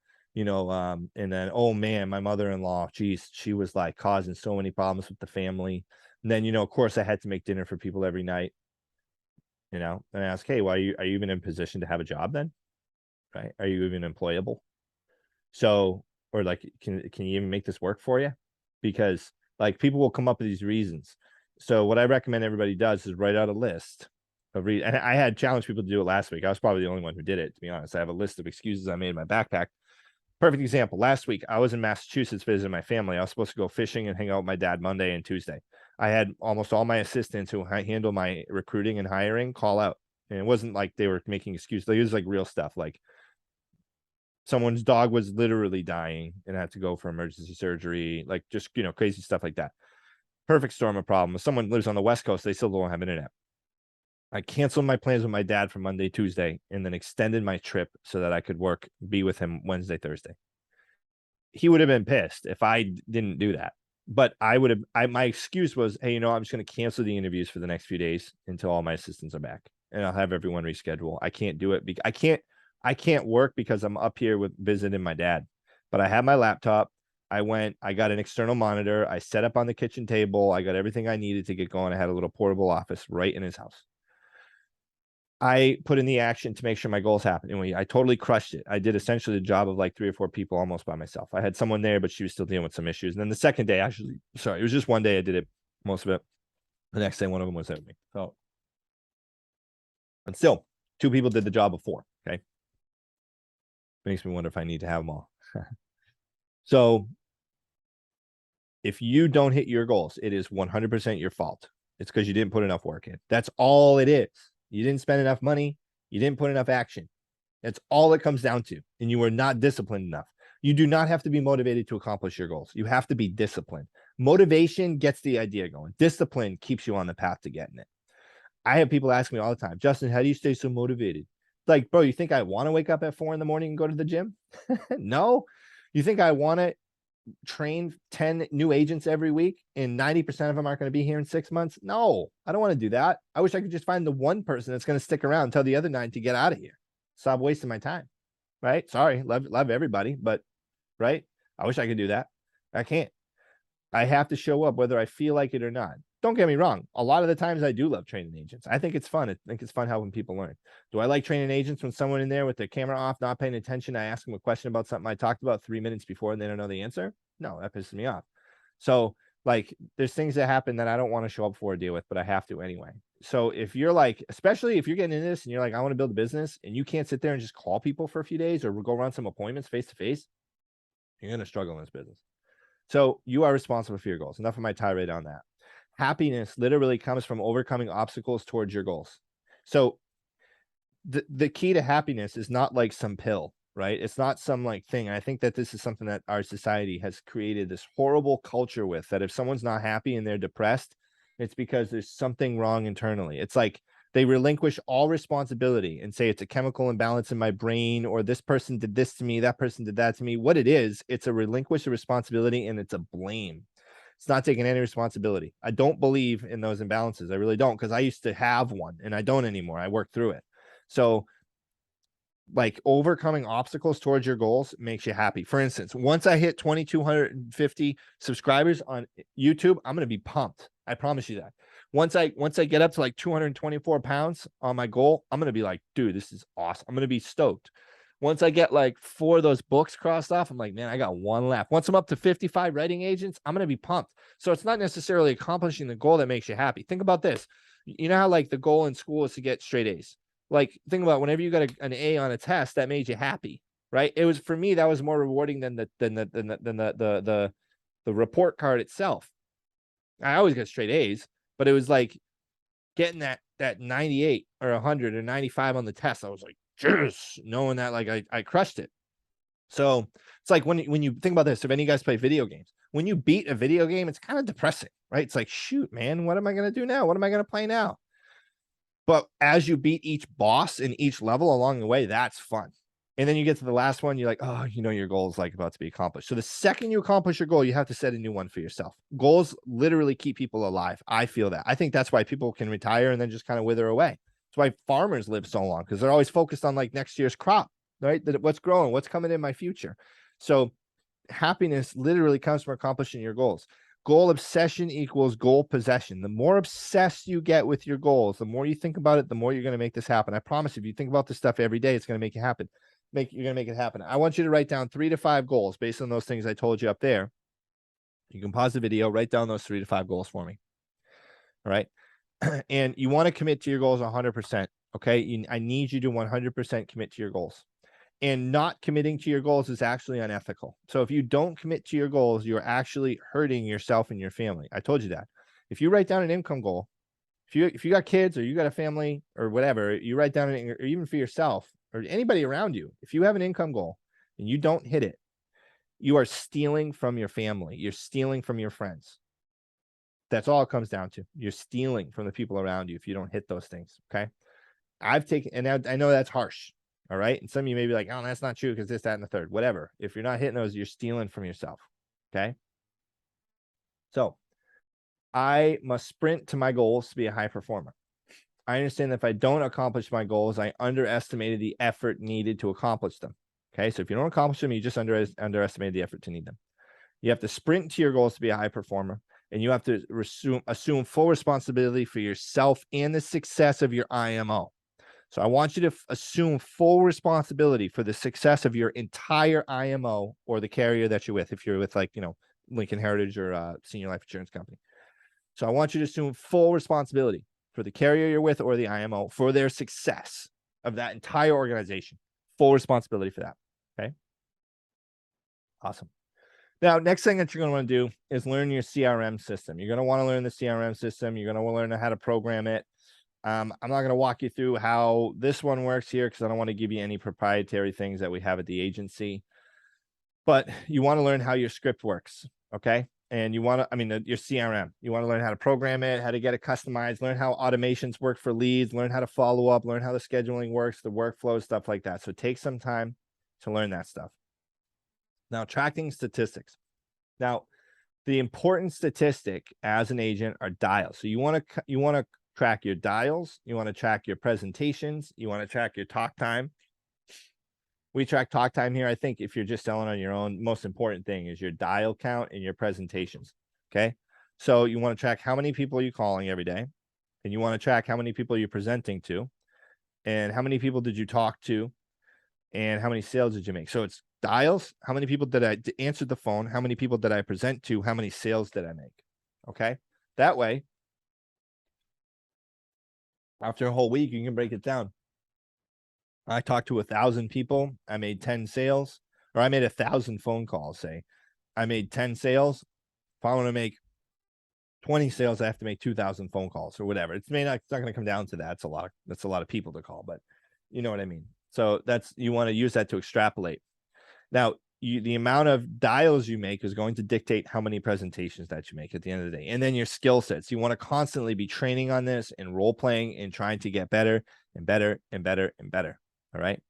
then, oh man, my mother-in-law, geez, she was like causing so many problems with the family. And then, of course I had to make dinner for people every night, and I ask, hey, why are you even in position to have a job then? Right. Are you even employable? So, or like, can you even make this work for you? Because like people will come up with these reasons. So what I recommend everybody does is write out a list of and I had challenged people to do it last week. I was probably the only one who did it, to be honest. I have a list of excuses I made in my backpack. Perfect example. Last week, I was in Massachusetts visiting my family. I was supposed to go fishing and hang out with my dad Monday and Tuesday. I had almost all my assistants who handle my recruiting and hiring call out. And it wasn't like they were making excuses. It was like real stuff. Like someone's dog was literally dying and had to go for emergency surgery, like just, crazy stuff like that. Perfect storm of problem. If someone lives on the West Coast, they still don't have internet. I canceled my plans with my dad for Monday, Tuesday, and then extended my trip so that I could be with him Wednesday, Thursday. He would have been pissed if I didn't do that. But my excuse was, hey, I'm just going to cancel the interviews for the next few days until all my assistants are back, and I'll have everyone reschedule. I can't do it. I can't work because I'm up here with visiting my dad, but I have my laptop. I got an external monitor. I set up on the kitchen table. I got everything I needed to get going. I had a little portable office right in his house. I put in the action to make sure my goals happen. Anyway, I totally crushed it. I did essentially the job of like 3 or 4 people almost by myself. I had someone there, but she was still dealing with some issues. And then the second day, it was just one day I did it, most of it. The next day, one of them was with me. So, and still, 2 people did the job of 4. Okay. Makes me wonder if I need to have them all. So if you don't hit your goals, it is 100% your fault. It's because you didn't put enough work in. That's all it is. You didn't spend enough money. You didn't put enough action. That's all it comes down to. And you were not disciplined enough. You do not have to be motivated to accomplish your goals. You have to be disciplined. Motivation gets the idea going. Discipline keeps you on the path to getting it. I have people ask me all the time, Justin, how do you stay so motivated? Like, bro, you think I want to wake up at 4 a.m. and go to the gym? No. You think I want to train 10 new agents every week and 90% of them aren't going to be here in 6 months? No, I don't want to do that. I wish I could just find the one person that's going to stick around and tell the other 9 to get out of here. Stop wasting my time. Right? Sorry, love everybody, but right? I wish I could do that. I can't. I have to show up whether I feel like it or not. Don't get me wrong. A lot of the times I do love training agents. I think it's fun. I think it's fun helping people learn. Do I like training agents when someone in there with their camera off, not paying attention, I ask them a question about something I talked about 3 minutes before and they don't know the answer? No, that pisses me off. So like there's things that happen that I don't want to show up for or deal with, but I have to anyway. So if you're like, especially if you're getting into this and you're like, I want to build a business and you can't sit there and just call people for a few days or go run some appointments face to face, you're going to struggle in this business. So you are responsible for your goals. Enough of my tirade on that. Happiness literally comes from overcoming obstacles towards your goals. So the key to happiness is not like some pill, right? It's not some like thing. I think that this is something that our society has created this horrible culture with, that if someone's not happy and they're depressed, it's because there's something wrong internally. It's like they relinquish all responsibility and say it's a chemical imbalance in my brain, or this person did this to me, that person did that to me. What it is, it's a relinquish of responsibility and it's a blame. It's not taking any responsibility. I don't believe in those imbalances. I really don't, because I used to have one and I don't anymore. I worked through it. So like overcoming obstacles towards your goals makes you happy. For instance, once I hit 2,250 subscribers on YouTube, I'm going to be pumped. I promise you that. Once I get up to like 224 pounds on my goal, I'm going to be like, dude, this is awesome. I'm going to be stoked. Once I get like 4 of those books crossed off, I'm like, man, I got 1 left. Once I'm up to 55 writing agents, I'm going to be pumped. So it's not necessarily accomplishing the goal that makes you happy. Think about this. You know how like the goal in school is to get straight A's. Like think about whenever you got an A on a test, that made you happy, right? It was, for me, that was more rewarding than the report card itself. I always got straight A's, but it was like getting that 98 or 100 or 95 on the test. I was like, yes, knowing that like I crushed it. So it's like when you think about this, if any of you guys play video games, when you beat a video game, it's kind of depressing, right? It's like, shoot, man, what am I going to do now? What am I going to play now? But as you beat each boss in each level along the way, that's fun. And then you get to the last one, you're like, oh, you know, your goal is like about to be accomplished. So the second you accomplish your goal, you have to set a new one for yourself. Goals literally keep people alive. I feel that. I think that's why people can retire and then just kind of wither away. That's why farmers live so long, because they're always focused on like next year's crop, right? That what's growing, what's coming in my future. So happiness literally comes from accomplishing your goals. Goal obsession equals goal possession. The more obsessed you get with your goals, the more you think about it, the more you're going to make this happen. I promise, if you think about this stuff every day, it's going to make you happen. You're going to make it happen. I want you to write down 3 to 5 goals based on those things I told you up there. You can pause the video, write down those 3 to 5 goals for me. All right. And you want to commit to your goals 100%. Okay. I need you to 100% commit to your goals. And not committing to your goals is actually unethical. So if you don't commit to your goals, you're actually hurting yourself and your family. I told you that. If you write down an income goal, if you got kids or you got a family or whatever, you write down or even for yourself or anybody around you, if you have an income goal and you don't hit it, you are stealing from your family. You're stealing from your friends. That's all it comes down to. You're stealing from the people around you if you don't hit those things. Okay. And I know that's harsh. All right. And some of you may be like, oh, that's not true because this, that, and the third, whatever. If you're not hitting those, you're stealing from yourself. Okay. So I must sprint to my goals to be a high performer. I understand that if I don't accomplish my goals, I underestimated the effort needed to accomplish them. Okay. So if you don't accomplish them, you just underestimated the effort to need them. You have to sprint to your goals to be a high performer, and you have to assume full responsibility for yourself and the success of your IMO. So I want you to assume full responsibility for the success of your entire IMO or the carrier that you're with. If you're with like, Lincoln Heritage or Senior Life Insurance Company. So I want you to assume full responsibility for the carrier you're with or the IMO for their success of that entire organization. Full responsibility for that. Okay. Awesome. Now, next thing that you're going to want to do is learn your CRM system. You're going to want to learn the CRM system. You're going to learn how to program it. I'm not going to walk you through how this one works here because I don't want to give you any proprietary things that we have at the agency. But you want to learn how your script works, okay? and you want to, your CRM, you want to learn how to program it, how to get it customized, learn how automations work for leads, learn how to follow up, learn how the scheduling works, the workflow, stuff like that. So take some time to learn that stuff. Now, tracking statistics. Now, the important statistic as an agent are dials. So you want to track your dials, you want to track your presentations, you want to track your talk time. We track talk time here. I think if you're just selling on your own, most important thing is your dial count and your presentations. Okay. So you want to track how many people you're calling every day, and you want to track how many people you're presenting to, and how many people did you talk to, and how many sales did you make. So it's dials. How many people did I answer the phone? How many people did I present to? How many sales did I make? Okay. That way, after a whole week, you can break it down. I talked to 1,000 people. I made 10 sales, or I made 1,000 phone calls. Say I made 10 sales. If I want to make 20 sales, I have to make 2,000 phone calls or whatever. It's not going to come down to that. That's a lot of people to call, but you know what I mean? So you want to use that to extrapolate. Now, the amount of dials you make is going to dictate how many presentations that you make at the end of the day. And then your skill sets. You want to constantly be training on this and role playing and trying to get better and better and better and better. All right.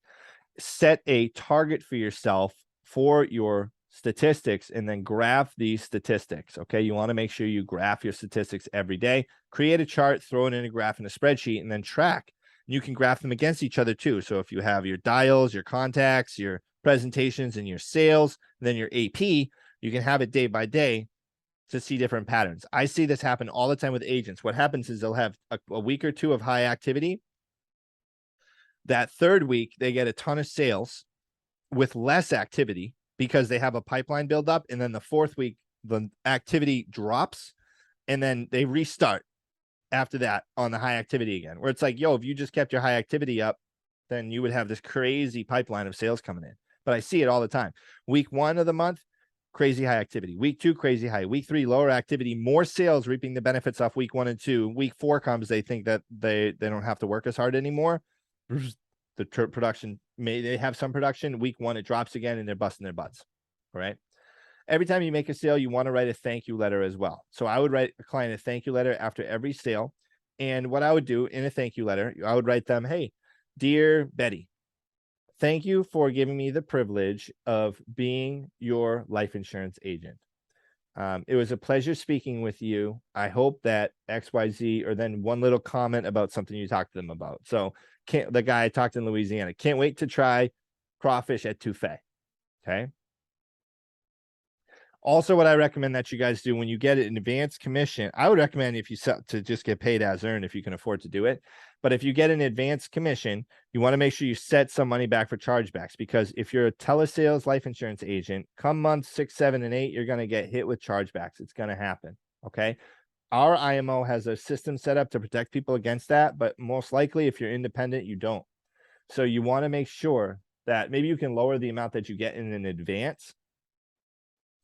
Set a target for yourself for your statistics and then graph these statistics. Okay. You want to make sure you graph your statistics every day. Create a chart, throw it in a graph in a spreadsheet, and then track. You can graph them against each other too. So if you have your dials, your contacts, your presentations, and your sales, and then your AP, you can have it day by day to see different patterns. I see this happen all the time with agents. What happens is they'll have a week or two of high activity. That third week, they get a ton of sales with less activity because they have a pipeline build up. And then the fourth week, the activity drops and then they restart after that on the high activity again, where it's like, yo, if you just kept your high activity up, then you would have this crazy pipeline of sales coming in. But I see it all the time. Week 1 of the month, crazy high activity. Week 2, crazy high. Week 3, lower activity, more sales, reaping the benefits off week 1 and 2. Week 4 comes, they think that they don't have to work as hard anymore. The production, they have some production. Week 1, it drops again and they're busting their butts. All right. Every time you make a sale, you want to write a thank you letter as well. So I would write a client a thank you letter after every sale. And what I would do in a thank you letter, I would write them, hey, dear Betty, thank you for giving me the privilege of being your life insurance agent. It was a pleasure speaking with you. I hope that XYZ, or then one little comment about something you talked to them about. So the guy I talked in Louisiana, can't wait to try crawfish at Touffet. Okay. Also, what I recommend that you guys do when you get an advance commission, I would recommend if you sell to just get paid as earned if you can afford to do it. But if you get an advance commission, you want to make sure you set some money back for chargebacks, because if you're a telesales life insurance agent, come months 6, 7, and 8, you're going to get hit with chargebacks. It's going to happen. Okay. Our IMO has a system set up to protect people against that, but most likely if you're independent, you don't. So you want to make sure that maybe you can lower the amount that you get in an advance,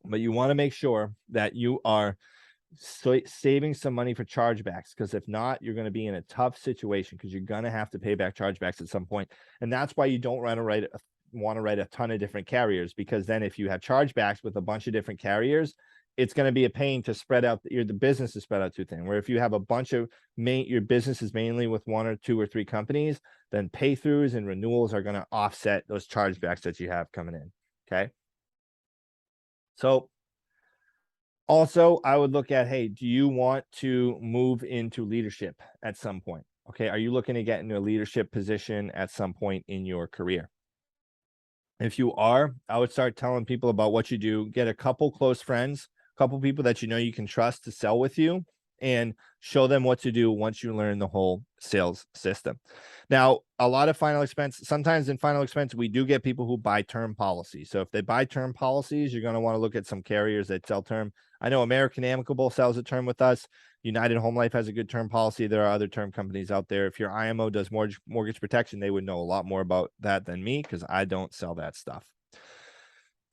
but you want to make sure that you are saving some money for chargebacks, because if not, you're going to be in a tough situation because you're going to have to pay back chargebacks at some point. And that's why you don't want to write a ton of different carriers, because then if you have chargebacks with a bunch of different carriers, it's going to be a pain to spread out the business is spread out too thin. Where if you have a bunch of your business is mainly with 1 or 2 or 3 companies, then pay throughs and renewals are going to offset those chargebacks that you have coming in. Okay. So also, I would look at, hey, do you want to move into leadership at some point? Okay. Are you looking to get into a leadership position at some point in your career? If you are, I would start telling people about what you do. Get a couple close friends, a couple people that you know you can trust to sell with you, and show them what to do once you learn the whole sales system. Now, a lot of final expense, sometimes in final expense, we do get people who buy term policies. So if they buy term policies, you're going to want to look at some carriers that sell term. I know American Amicable sells a term with us. United Home Life has a good term policy. There are other term companies out there. If your IMO does mortgage protection, they would know a lot more about that than me, because I don't sell that stuff.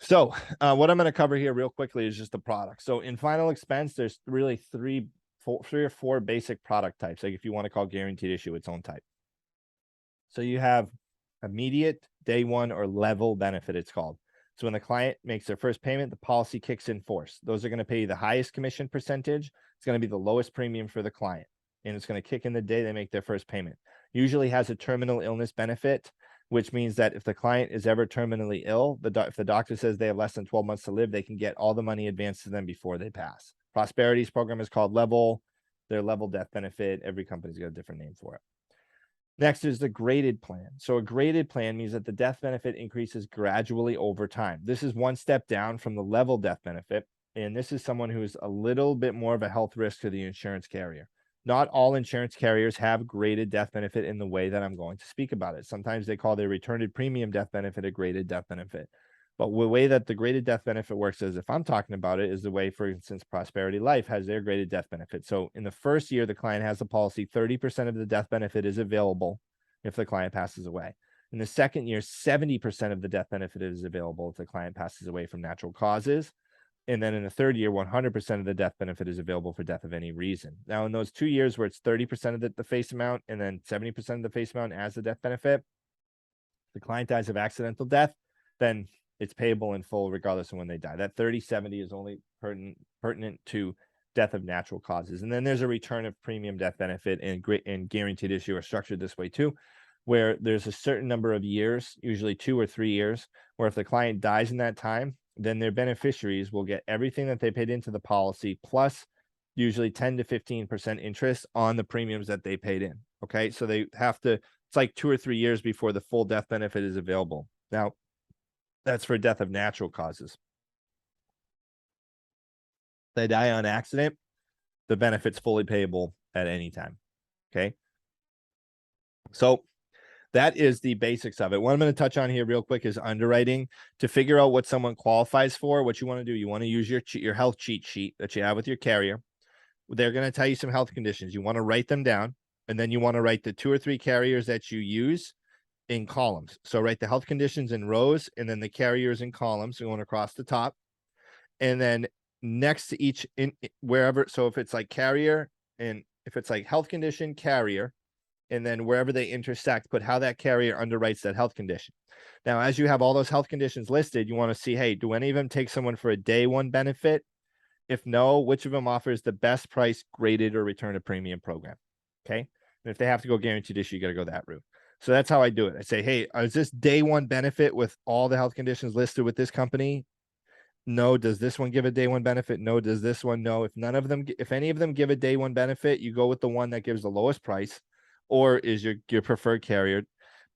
So what I'm going to cover here real quickly is just the product. So in final expense, there's really 3 or 4 basic product types. Like if you want to call guaranteed issue its own type. So you have immediate, day 1, or level benefit, it's called. So when the client makes their first payment, the policy kicks in force. Those are going to pay you the highest commission percentage. It's going to be the lowest premium for the client. And it's going to kick in the day they make their first payment. Usually has a terminal illness benefit, which means that if the client is ever terminally ill, if the doctor says they have less than 12 months to live, they can get all the money advanced to them before they pass. Prosperity's program is called Level. Their Level death benefit. Every company's got a different name for it. Next is the graded plan. So a graded plan means that the death benefit increases gradually over time. This is one step down from the level death benefit. And this is someone who's a little bit more of a health risk to the insurance carrier. Not all insurance carriers have graded death benefit in the way that I'm going to speak about it. Sometimes they call their returned premium death benefit a graded death benefit. But the way that the graded death benefit works is, if I'm talking about it, is the way, for instance, Prosperity Life has their graded death benefit. So in the first year the client has the policy, 30% of the death benefit is available if the client passes away. In the second year, 70% of the death benefit is available if the client passes away from natural causes. And then in the third year, 100% of the death benefit is available for death of any reason. Now, in those 2 years where it's 30% of the face amount and then 70% of the face amount as the death benefit, the client dies of accidental death, then it's payable in full regardless of when they die. That 30/70 is only pertinent to death of natural causes. And then there's a return of premium death benefit, and guaranteed issue are structured this way too, where there's a certain number of years, usually 2 or 3 years, where if the client dies in that time, then their beneficiaries will get everything that they paid into the policy, plus usually 10 to 15% interest on the premiums that they paid in. Okay. So they have to, it's like 2 or 3 years before the full death benefit is available. Now, that's for death of natural causes. They die on accident, the benefit's fully payable at any time. Okay. So that is the basics of it. What I'm going to touch on here real quick is underwriting. To figure out what someone qualifies for, what you want to do, you want to use your health cheat sheet that you have with your carrier. They're going to tell you some health conditions. You want to write them down, and then you want to write the 2 or 3 carriers that you use in columns. So write the health conditions in rows, and then the carriers in columns going across the top. And then next to each, in wherever, so if it's like carrier, and if it's like health condition, carrier, and then wherever they intersect, put how that carrier underwrites that health condition. Now, as you have all those health conditions listed, you want to see, hey, do any of them take someone for a day one benefit? If no, which of them offers the best price graded or return a premium program? Okay. And if they have to go guaranteed issue, you got to go that route. So that's how I do it. I say, hey, is this day one benefit with all the health conditions listed with this company? No. Does this one give a day one benefit? No. Does this one? No. If any of them give a day one benefit, you go with the one that gives the lowest price, or is your preferred carrier.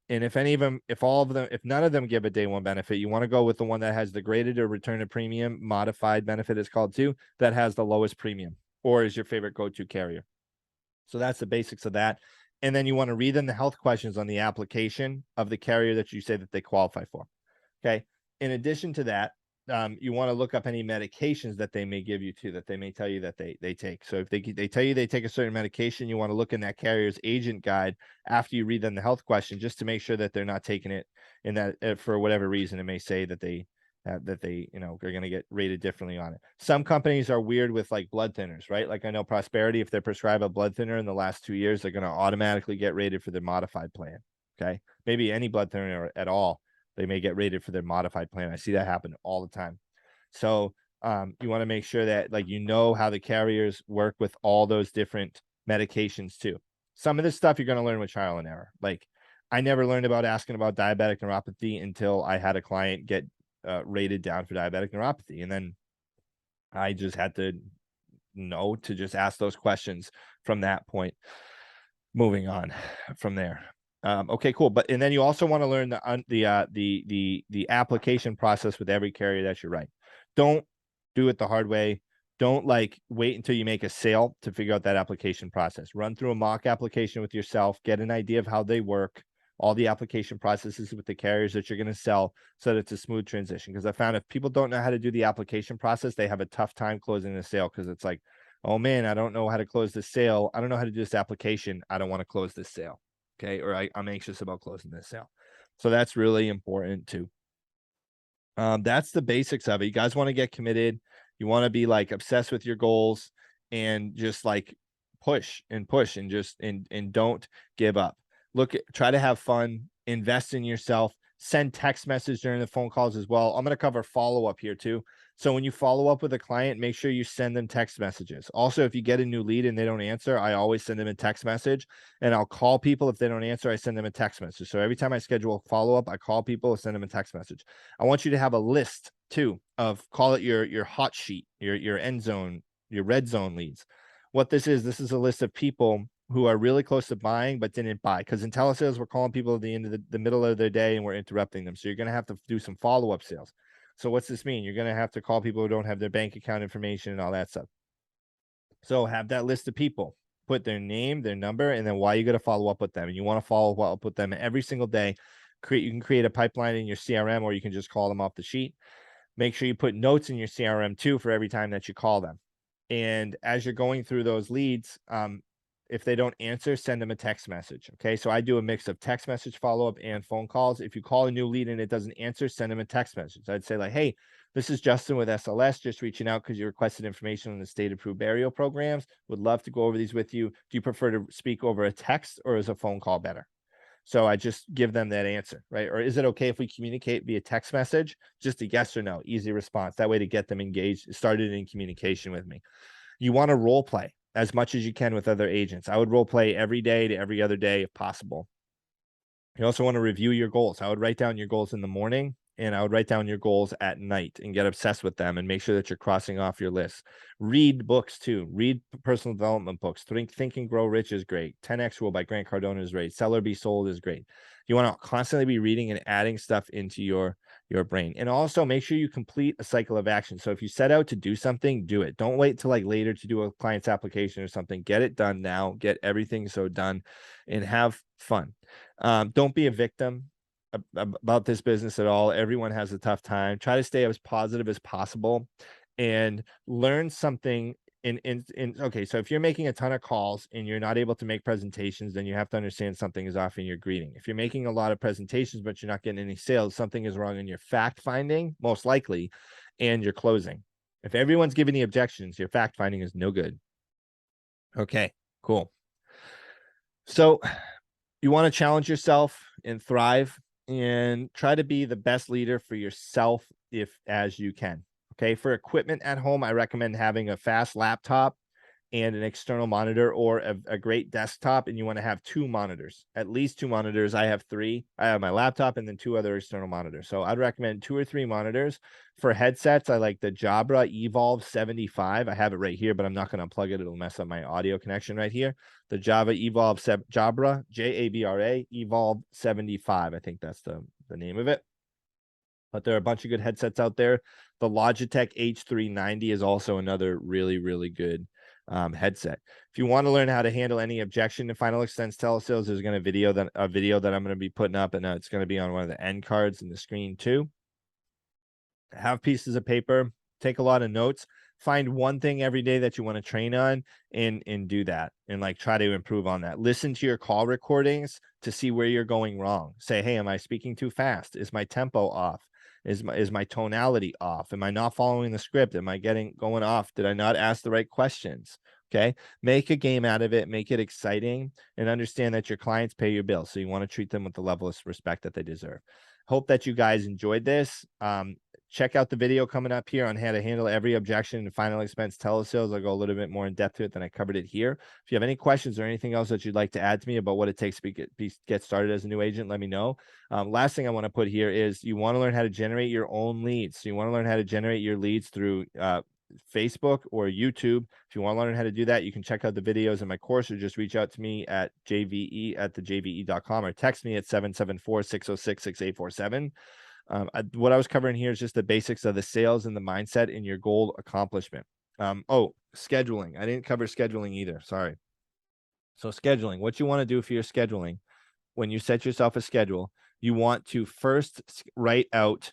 And if none of them give a day one benefit, you want to go with the one that has the graded or return of premium modified benefit, is called too, that has the lowest premium, or is your favorite go-to carrier. So that's the basics of that. And then you want to read them the health questions on the application of the carrier that you say that they qualify for. Okay. In addition to that, you want to look up any medications that they may give you too, that they may tell you that they take. So if they tell you they take a certain medication, you want to look in that carrier's agent guide after you read them the health question, just to make sure that they're not taking it in that for whatever reason. It may say that they are going to get rated differently on it. Some companies are weird with like blood thinners, right? Like I know Prosperity, if they prescribe a blood thinner in the last 2 years, they're going to automatically get rated for their modified plan. Okay. Maybe any blood thinner at all, they may get rated for their modified plan. I see that happen all the time. So you want to make sure that how the carriers work with all those different medications too. Some of this stuff you're going to learn with trial and error. Like I never learned about asking about diabetic neuropathy until I had a client get rated down for diabetic neuropathy. And then I just had to know to just ask those questions from that point, moving on from there. Okay, cool. And then you also want to learn the application process with every carrier that you write. Don't do it the hard way. Don't wait until you make a sale to figure out that application process. Run through a mock application with yourself, get an idea of how they work, all the application processes with the carriers that you're going to sell, so that it's a smooth transition. Because I found if people don't know how to do the application process, they have a tough time closing the sale, because it's like, oh man, I don't know how to close this sale. I don't know how to do this application. I don't want to close this sale. Okay. Or I'm anxious about closing this sale. So that's really important too. That's the basics of it. You guys want to get committed. You want to be obsessed with your goals, and just push and just, and don't give up. Try to have fun, invest in yourself, Send text message during the phone calls as well. I'm going to cover follow-up here too. So when you follow up with a client, make sure you send them text messages. Also, if you get a new lead and they don't answer, I always send them a text message, and I'll call people. If they don't answer, I send them a text message. So every time I schedule a follow-up, I call people and send them a text message. I want you to have a list too of, call it your hot sheet, your end zone, your red zone leads. What this is a list of people who are really close to buying but didn't buy, because in telesales we're calling people at the end of the middle of their day and we're interrupting them. So you're going to have to do some follow-up sales. So what's this mean? You're going to have to call people who don't have their bank account information and all that stuff. So have that list of people, put their name, their number, and then why you got to follow up with them. And you want to follow up with them every single day. You can create a pipeline in your CRM, or you can just call them off the sheet. Make sure you put notes in your CRM too for every time that you call them. And as you're going through those leads, if they don't answer, send them a text message. Okay. So I do a mix of text message follow-up and phone calls. If you call a new lead and it doesn't answer, send them a text message. I'd say like, hey, this is Justin with SLS, just reaching out because you requested information on the state approved burial programs. Would love to go over these with you. Do you prefer to speak over a text, or is a phone call better? So I just give them that answer, right? Or is it okay if we communicate via text message? Just a yes or no, easy response. That way to get them engaged, started in communication with me. You want to role play as much as you can with other agents. I would role play every day to every other day if possible. You also want to review your goals. I would write down your goals in the morning, and I would write down your goals at night and get obsessed with them and make sure that you're crossing off your list. Read books too. Read personal development books. Think and Grow Rich is great. 10X Rule by Grant Cardone is great. Sell or Be Sold is great. You want to constantly be reading and adding stuff into your brain. And also make sure you complete a cycle of action. So if you set out to do something, do it. Don't wait till like later to do a client's application or something. Get it done now. Get everything so done and have fun. Don't be a victim about this business at all. Everyone has a tough time. Try to stay as positive as possible and learn something okay, so if you're making a ton of calls and you're not able to make presentations, then you have to understand something is off in your greeting. If you're making a lot of presentations but you're not getting any sales, something is wrong in your fact finding, most likely, and your closing. If everyone's giving the objections, your fact finding is no good. Okay, cool. So you want to challenge yourself and thrive and try to be the best leader for yourself as you can. Okay. For equipment at home, I recommend having a fast laptop and an external monitor, or a great desktop. And you want to have 2 monitors, at least 2 monitors. I have 3. I have my laptop and then 2 other external monitors. So I'd recommend 2 or 3 monitors. For headsets, I like the Jabra Evolve 75. I have it right here, but I'm not going to unplug it. It'll mess up my audio connection right here. The Jabra, Jabra Evolve 75. I think that's the name of it. But there are a bunch of good headsets out there. The Logitech H390 is also another really, really good headset. If you want to learn how to handle any objection to final expense telesales, there's going to be a video that I'm going to be putting up, and it's going to be on one of the end cards in the screen too. Have pieces of paper, take a lot of notes, find one thing every day that you want to train on and do that, and like try to improve on that. Listen to your call recordings to see where you're going wrong. Say, hey, am I speaking too fast? Is my tempo off? Is my tonality off? Am I not following the script? Am I going off? Did I not ask the right questions? Okay. Make a game out of it, make it exciting, and understand that your clients pay your bills. So you want to treat them with the level of respect that they deserve. Hope that you guys enjoyed this. Check out the video coming up here on how to handle every objection and final expense telesales. I'll go a little bit more in depth to it than I covered it here. If you have any questions or anything else that you'd like to add to me about what it takes to get started as a new agent, let me know. Last thing I want to put here is you want to learn how to generate your own leads. So you want to learn how to generate your leads through Facebook or YouTube. If you want to learn how to do that, you can check out the videos in my course, or just reach out to me at jve@thejve.com, or text me at 774-606-6847. What I was covering here is just the basics of the sales and the mindset in your goal accomplishment. Scheduling. I didn't cover scheduling either. Sorry. So scheduling, what you want to do for your scheduling, when you set yourself a schedule, you want to first write out,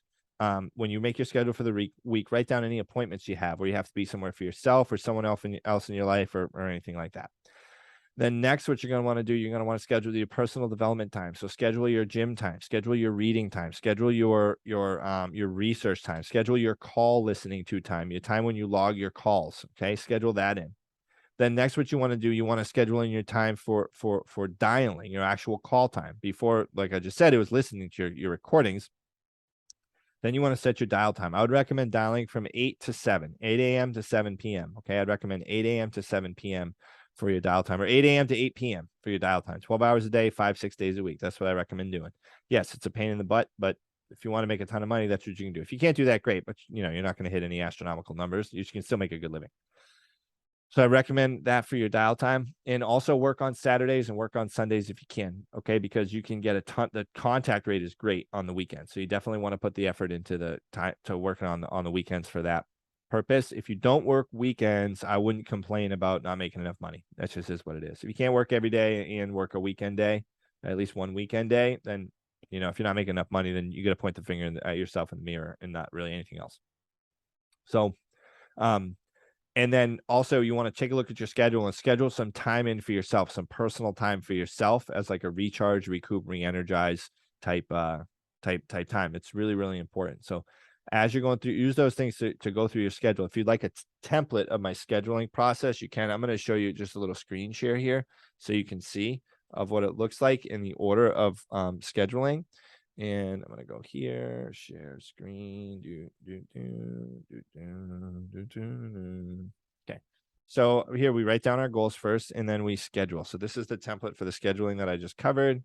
when you make your schedule for the week, write down any appointments you have where you have to be somewhere for yourself or someone else in your life, or anything like that. Then next, what you're going to want to do, you're going to want to schedule your personal development time. So schedule your gym time, schedule your reading time, schedule your research time, schedule your call listening to time, your time when you log your calls. Okay. Schedule that in. Then next, what you want to do, you want to schedule in your time for dialing, your actual call time. Before, like I just said, it was listening to your recordings. Then you want to set your dial time. I would recommend dialing from 8 to 7, 8 a.m. to 7 p.m. Okay. I'd recommend 8 a.m. to 7 p.m. for your dial time, or 8 a.m. to 8 p.m. for your dial time. 12 hours a day, 5-6 days a week. That's what I recommend doing. Yes, it's a pain in the butt, but if you want to make a ton of money, that's what you can do. If you can't do that, great, but you're not going to hit any astronomical numbers. You can still make a good living. So I recommend that for your dial time, and also work on Saturdays and work on Sundays if you can. Okay. Because you can get a ton, the contact rate is great on the weekend. So you definitely want to put the effort into the time to working on the weekends for that purpose. If you don't work weekends, I wouldn't complain about not making enough money. That just is what it is. If you can't work every day and work a weekend day, at least one weekend day, then, if you're not making enough money, then you got to point the finger at yourself in the mirror and not really anything else. So, and then also you want to take a look at your schedule and schedule some time in for yourself, some personal time for yourself as like a recharge, recoup, re-energize type time. It's really, really important. So as you're going through, use those things to go through your schedule. If you'd like a template of my scheduling process, you can. I'm going to show you just a little screen share here so you can see of what it looks like in the order of scheduling. And I'm going to go here, share screen. Okay. So here we write down our goals first, and then we schedule. So this is the template for the scheduling that I just covered.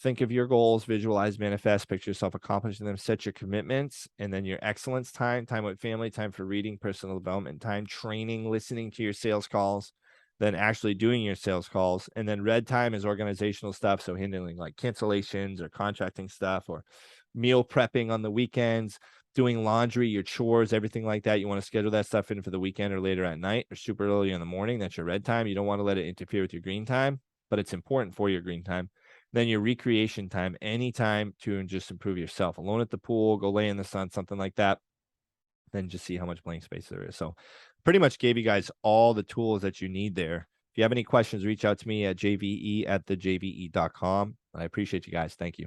Think of your goals, visualize, manifest, picture yourself accomplishing them, set your commitments, and then your excellence time with family, time for reading, personal development time, training, listening to your sales calls, then actually doing your sales calls. And then red time is organizational stuff. So handling like cancellations or contracting stuff or meal prepping on the weekends, doing laundry, your chores, everything like that. You want to schedule that stuff in for the weekend or later at night or super early in the morning. That's your red time. You don't want to let it interfere with your green time, but it's important for your green time. Then your recreation time, anytime to just improve yourself. Alone at the pool, go lay in the sun, something like that. Then just see how much blank space there is. So pretty much gave you guys all the tools that you need there. If you have any questions, reach out to me at jve@thejve.com. I appreciate you guys. Thank you.